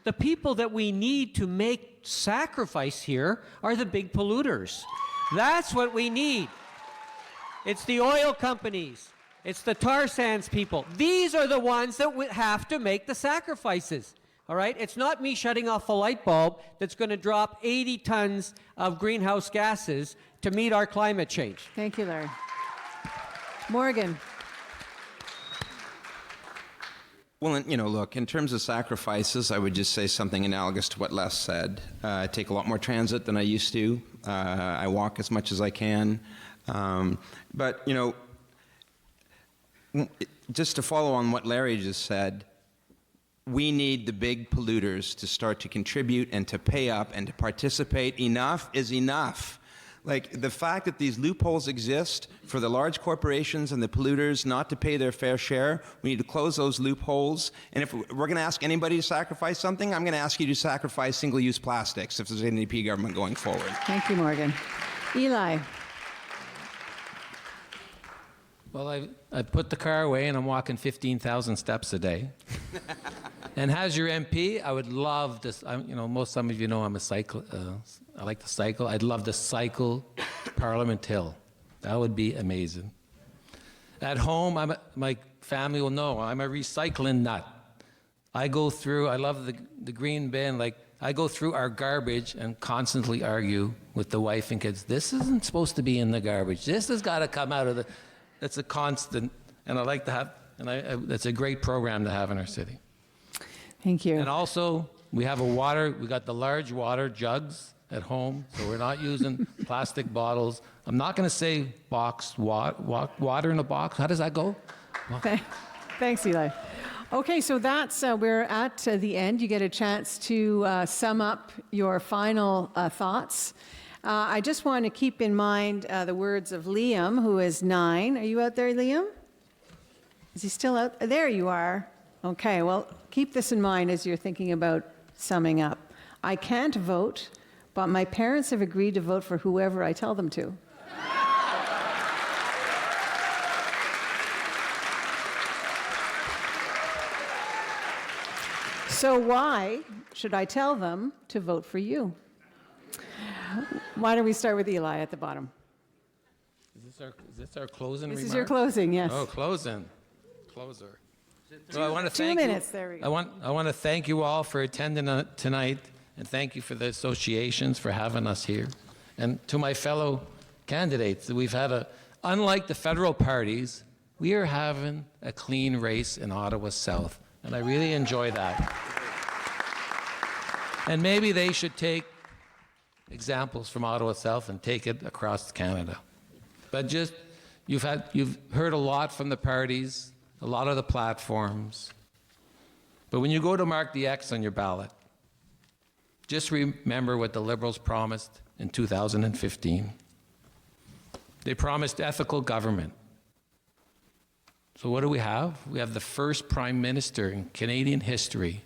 the people that we need to make sacrifice here are the big polluters. That's what we need. It's the oil companies. It's the tar sands people. These are the ones that have to make the sacrifices. All right? It's not me shutting off a light bulb that's going to drop 80 tons of greenhouse gases to meet our climate change. Thank you, Larry. Morgan. Well, look, in terms of sacrifices, I would just say something analogous to what Les said. I take a lot more transit than I used to. I walk as much as I can. But, just to follow on what Larry just said, we need the big polluters to start to contribute and to pay up and to participate. Enough is enough. Like, the fact that these loopholes exist for the large corporations and the polluters not to pay their fair share, we need to close those loopholes. And if we're going to ask anybody to sacrifice something, I'm going to ask you to sacrifice single-use plastics if there's an NDP government going forward. Thank you, Morgan. Eli. Well, I put the car away and I'm walking 15,000 steps a day. And as your MP, I would love this. Some of you know I'm a cycle. I like to cycle. I'd love to cycle to Parliament Hill. That would be amazing. At home, my family will know I'm a recycling nut. I go through. I love the green bin. Like, I go through our garbage and constantly argue with the wife and kids. This isn't supposed to be in the garbage. This has got to come out of the. It's a constant, and I like to have. And that's a great program to have in our city. Thank you. And also, we have we got the large water jugs at home, so we're not using plastic bottles. I'm not going to say water in a box. How does that go? Thanks, Eli. Okay, so that's, we're at the end. You get a chance to sum up your final thoughts. I just want to keep in mind the words of Liam, who is 9. Are you out there, Liam? Is he still out? There you are. Okay, well, keep this in mind as you're thinking about summing up. I can't vote, but my parents have agreed to vote for whoever I tell them to. So why should I tell them to vote for you? Why don't we start with Eli at the bottom? Is this our closing remarks? This is your closing, yes. Oh, closer. So I want to 2 thank minutes, there we go. I want to thank you all for attending tonight, and thank you for the associations for having us here. And to my fellow candidates, we've had unlike the federal parties, we are having a clean race in Ottawa South, and I really enjoy that. And maybe they should take examples from Ottawa South and take it across Canada. But just, you've heard a lot from the parties, a lot of the platforms. But when you go to mark the X on your ballot, just remember what the Liberals promised in 2015. They promised ethical government. So what do we have? We have the first Prime Minister in Canadian history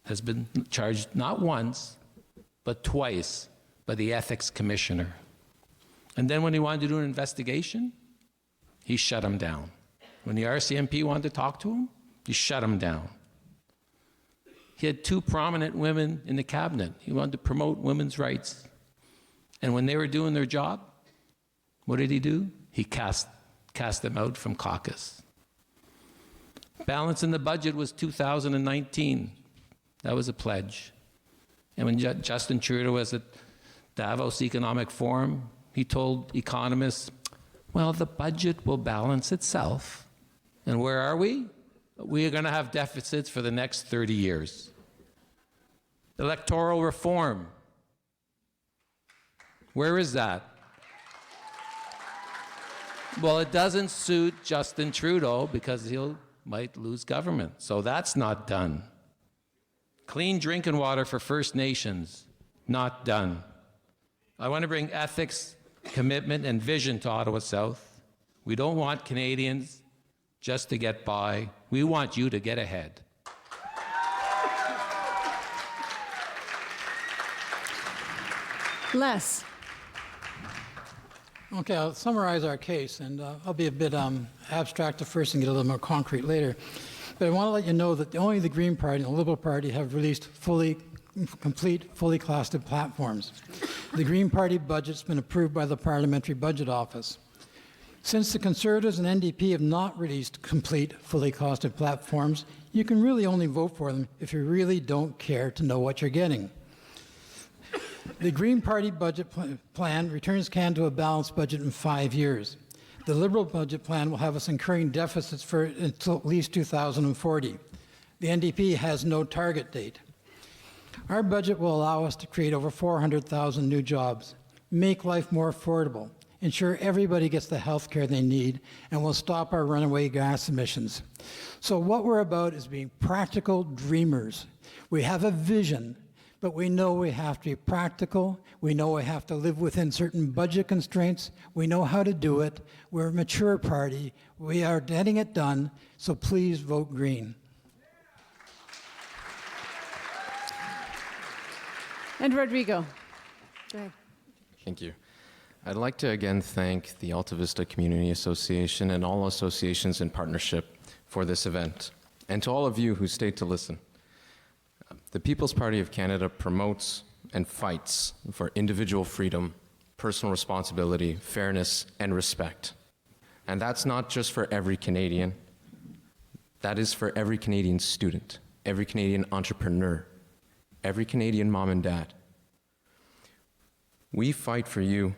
has been charged not once, but twice by the Ethics Commissioner. And then when he wanted to do an investigation, he shut him down. When the RCMP wanted to talk to him, he shut him down. He had two prominent women in the cabinet. He wanted to promote women's rights. And when they were doing their job, what did he do? He cast them out from caucus. Balance in the budget was 2019. That was a pledge. And when Justin Trudeau was at Davos Economic Forum, he told economists, well, the budget will balance itself. And where are we? We are going to have deficits for the next 30 years. Electoral reform. Where is that? Well, it doesn't suit Justin Trudeau because he might lose government. So that's not done. Clean drinking water for First Nations, not done. I want to bring ethics, commitment, and vision to Ottawa South. We don't want Canadians just to get by. We want you to get ahead. Les. Okay, I'll summarize our case, and I'll be a bit abstract at first and get a little more concrete later. But I want to let you know that only the Green Party and the Liberal Party have released complete, fully costed platforms. The Green Party budget's been approved by the Parliamentary Budget Office. Since the Conservatives and NDP have not released complete, fully costed platforms, you can really only vote for them if you really don't care to know what you're getting. The Green Party budget plan returns Canada to a balanced budget in 5 years. The Liberal budget plan will have us incurring deficits for until at least 2040. The NDP has no target date. Our budget will allow us to create over 400,000 new jobs, make life more affordable, ensure everybody gets the health care they need, and will stop our runaway gas emissions. So what we're about is being practical dreamers. We have a vision, but we know we have to be practical. We know we have to live within certain budget constraints. We know how to do it. We're a mature party. We are getting it done, so please vote Green. And Rodrigo. Go ahead. Thank you. I'd like to again thank the Alta Vista Community Association and all associations in partnership for this event, and to all of you who stayed to listen. The People's Party of Canada promotes and fights for individual freedom, personal responsibility, fairness, and respect. And that's not just for every Canadian. That is for every Canadian student, every Canadian entrepreneur, every Canadian mom and dad. We fight for you,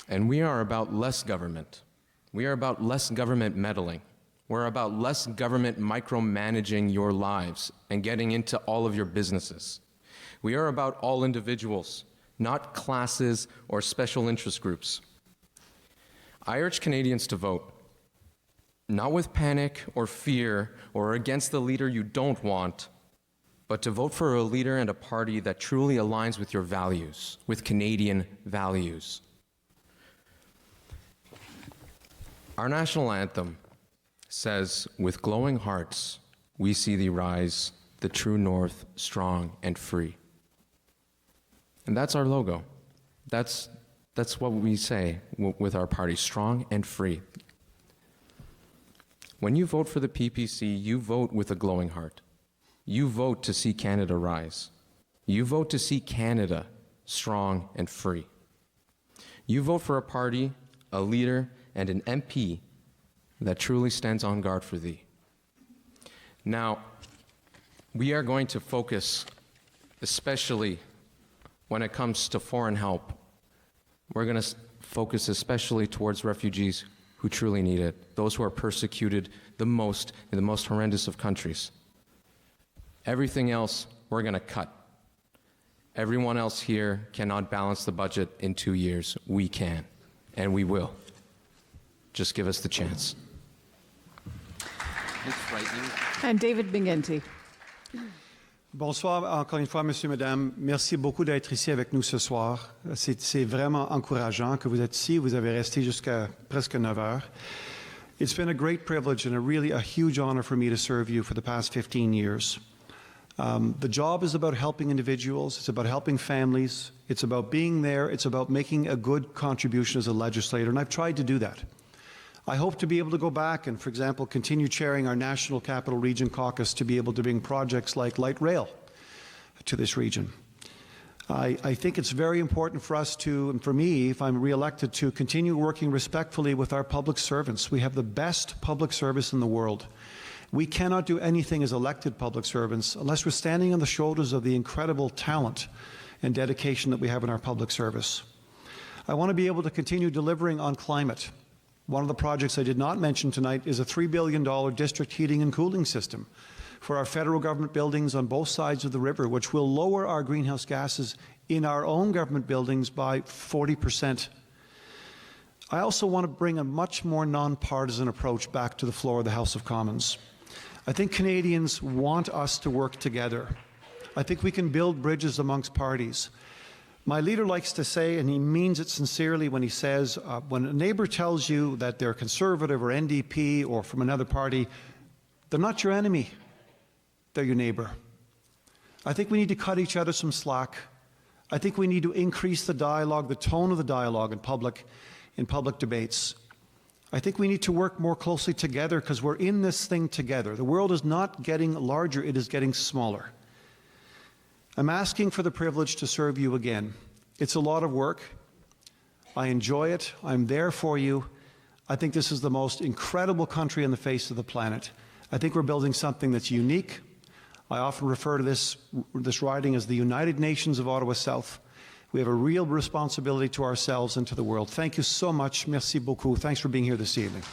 and we are about less government. We are about less government meddling. We're about less government micromanaging your lives and getting into all of your businesses. We are about all individuals, not classes or special interest groups. I urge Canadians to vote, not with panic or fear or against the leader you don't want, but to vote for a leader and a party that truly aligns with your values, with Canadian values. Our national anthem says, "With glowing hearts, we see thee rise, the true north, strong and free." And that's our logo. That's what we say with our party, strong and free. When you vote for the PPC, you vote with a glowing heart. You vote to see Canada rise. You vote to see Canada strong and free. You vote for a party, a leader, and an MP that truly stands on guard for thee. Now, we are going to focus, especially when it comes to foreign help. We're going to focus especially towards refugees who truly need it, those who are persecuted the most in the most horrendous of countries. Everything else, we're going to cut. Everyone else here cannot balance the budget in 2 years. We can, and we will. Just give us the chance. It's frightening. And David Bingenti. Bonsoir encore une fois, Monsieur, Madame. Merci beaucoup d'être ici avec nous ce soir. C'est vraiment encourageant que vous êtes ici. Vous avez resté jusqu'à presque 9 heures. It's been a great privilege and a huge honor for me to serve you for the past 15 years. The job is about helping individuals. It's about helping families. It's about being there. It's about making a good contribution as a legislator, and I've tried to do that. I hope to be able to go back and, for example, continue chairing our National Capital Region Caucus to be able to bring projects like light rail to this region. I think it's very important for us to, and for me, if I'm re-elected, to continue working respectfully with our public servants. We have the best public service in the world. We cannot do anything as elected public servants unless we're standing on the shoulders of the incredible talent and dedication that we have in our public service. I want to be able to continue delivering on climate. One of the projects I did not mention tonight is a $3 billion district heating and cooling system for our federal government buildings on both sides of the river, which will lower our greenhouse gases in our own government buildings by 40%. I also want to bring a much more nonpartisan approach back to the floor of the House of Commons. I think Canadians want us to work together. I think we can build bridges amongst parties. My leader likes to say, and he means it sincerely when he says, when a neighbor tells you that they're Conservative or NDP or from another party, they're not your enemy, they're your neighbor. I think we need to cut each other some slack. I think we need to increase the dialogue, the tone of the dialogue in public debates. I think we need to work more closely together because we're in this thing together. The world is not getting larger, it is getting smaller. I'm asking for the privilege to serve you again. It's a lot of work. I enjoy it. I'm there for you. I think this is the most incredible country on the face of the planet. I think we're building something that's unique. I often refer to this riding as the United Nations of Ottawa South. We have a real responsibility to ourselves and to the world. Thank you so much. Merci beaucoup. Thanks for being here this evening.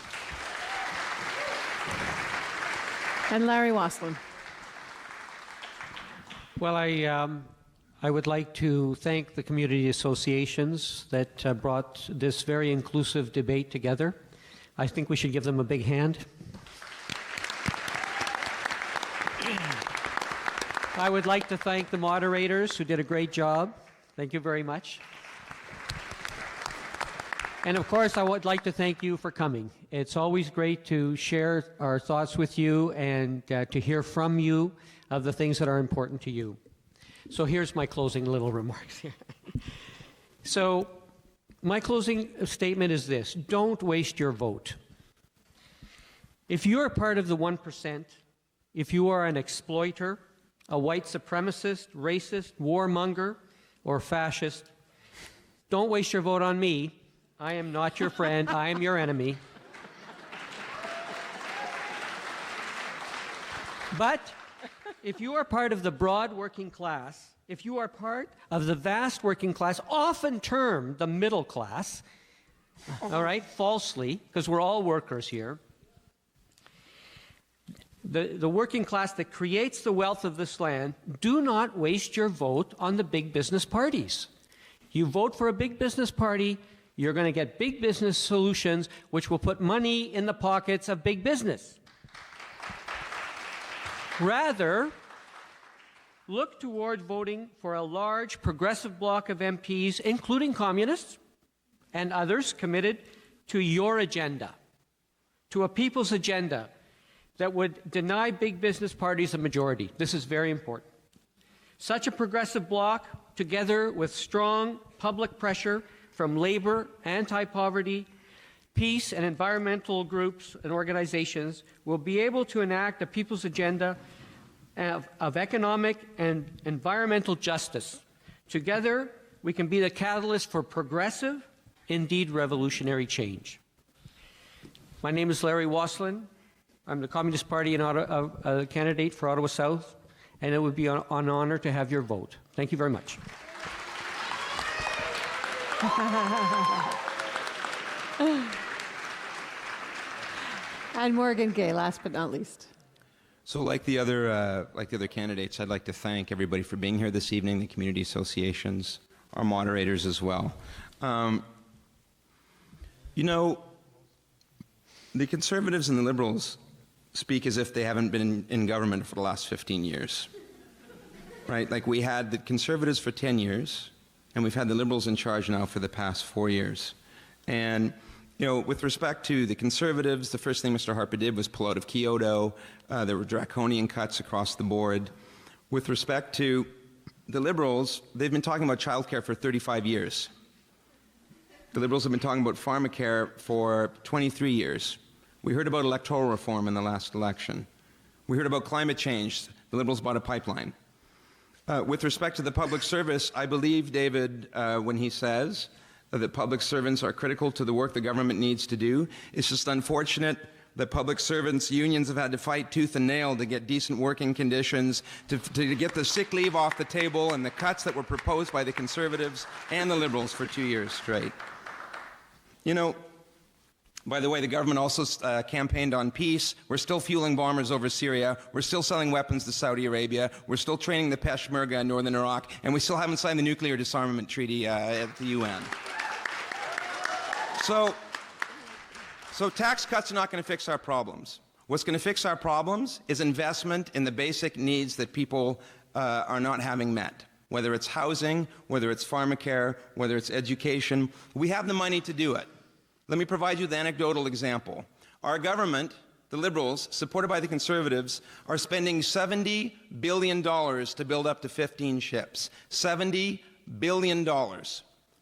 And Larry Wasslin. Well, I would like to thank the community associations that brought this very inclusive debate together. I think we should give them a big hand. I would like to thank the moderators who did a great job. Thank you very much. And of course, I would like to thank you for coming. It's always great to share our thoughts with you and to hear from you of the things that are important to you. So here's my closing little remarks here. So my closing statement is this: don't waste your vote. If you are part of the 1%, if you are an exploiter, a white supremacist, racist, warmonger, or fascist, don't waste your vote on me. I am not your friend. I am your enemy. But if you are part of the broad working class, if you are part of the vast working class, often termed the middle class, all right, falsely, because we're all workers here, the working class that creates the wealth of this land, do not waste your vote on the big business parties. You vote for a big business party, you're going to get big business solutions which will put money in the pockets of big business. Rather, look toward voting for a large progressive bloc of MPs, including communists and others committed to your agenda, to a people's agenda that would deny big business parties a majority. This is very important. Such a progressive bloc, together with strong public pressure from labor, anti-poverty, peace, and environmental groups and organizations, will be able to enact a people's agenda of economic and environmental justice. Together, we can be the catalyst for progressive, indeed revolutionary change. My name is Larry Wasslin. I'm the Communist Party candidate for Ottawa South, and it would be an honor to have your vote. Thank you very much. And Morgan Gay, last but not least. So like the other candidates, I'd like to thank everybody for being here this evening, the community associations, our moderators as well. You know, the Conservatives and the Liberals speak as if they haven't been in government for the last 15 years, right? Like we had the Conservatives for 10 years, and we've had the Liberals in charge now for the past 4 years. And you know, with respect to the Conservatives, the first thing Mr. Harper did was pull out of Kyoto. There were draconian cuts across the board. With respect to the Liberals, they've been talking about childcare for 35 years. The Liberals have been talking about Pharmacare for 23 years. We heard about electoral reform in the last election. We heard about climate change. The Liberals bought a pipeline. With respect to the public service, I believe David when he says that public servants are critical to the work the government needs to do. It's just unfortunate that public servants' unions have had to fight tooth and nail to get decent working conditions, to get the sick leave off the table and the cuts that were proposed by the Conservatives and the Liberals for 2 years straight. You know, by the way, the government also campaigned on peace. We're still fueling bombers over Syria. We're still selling weapons to Saudi Arabia. We're still training the Peshmerga in northern Iraq. And we still haven't signed the nuclear disarmament treaty at the UN. So tax cuts are not going to fix our problems. What's going to fix our problems is investment in the basic needs that people are not having met, whether it's housing, whether it's pharmacare, whether it's education. We have the money to do it. Let me provide you the anecdotal example. Our government, the Liberals, supported by the Conservatives, are spending $70 billion to build up to 15 ships. $70 billion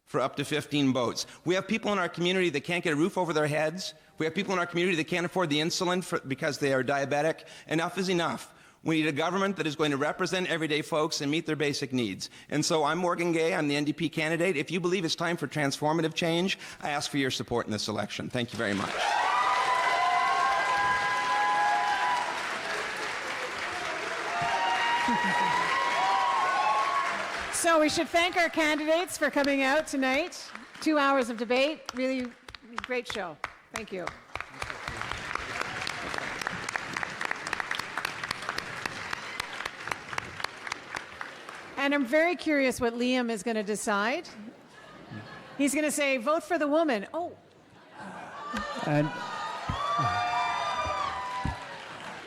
for up to 15 boats. We have people in our community that can't get a roof over their heads. We have people in our community that can't afford the insulin because they are diabetic. Enough is enough. We need a government that is going to represent everyday folks and meet their basic needs. And so I'm Morgan Gay, I'm the NDP candidate. If you believe it's time for transformative change, I ask for your support in this election. Thank you very much. So we should thank our candidates for coming out tonight. 2 hours of debate, really great show. Thank you. And I'm very curious what Liam is going to decide. He's going to say, vote for the woman. Oh.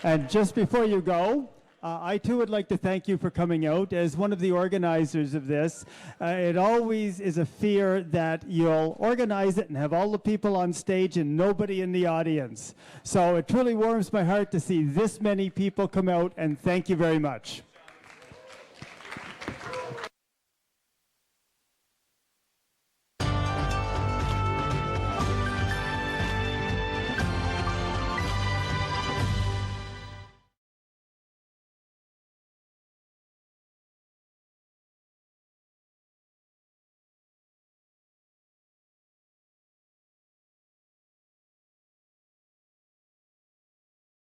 And just before you go, I too would like to thank you for coming out. As one of the organizers of this, it always is a fear that you'll organize it and have all the people on stage and nobody in the audience. So it truly warms my heart to see this many people come out, and thank you very much.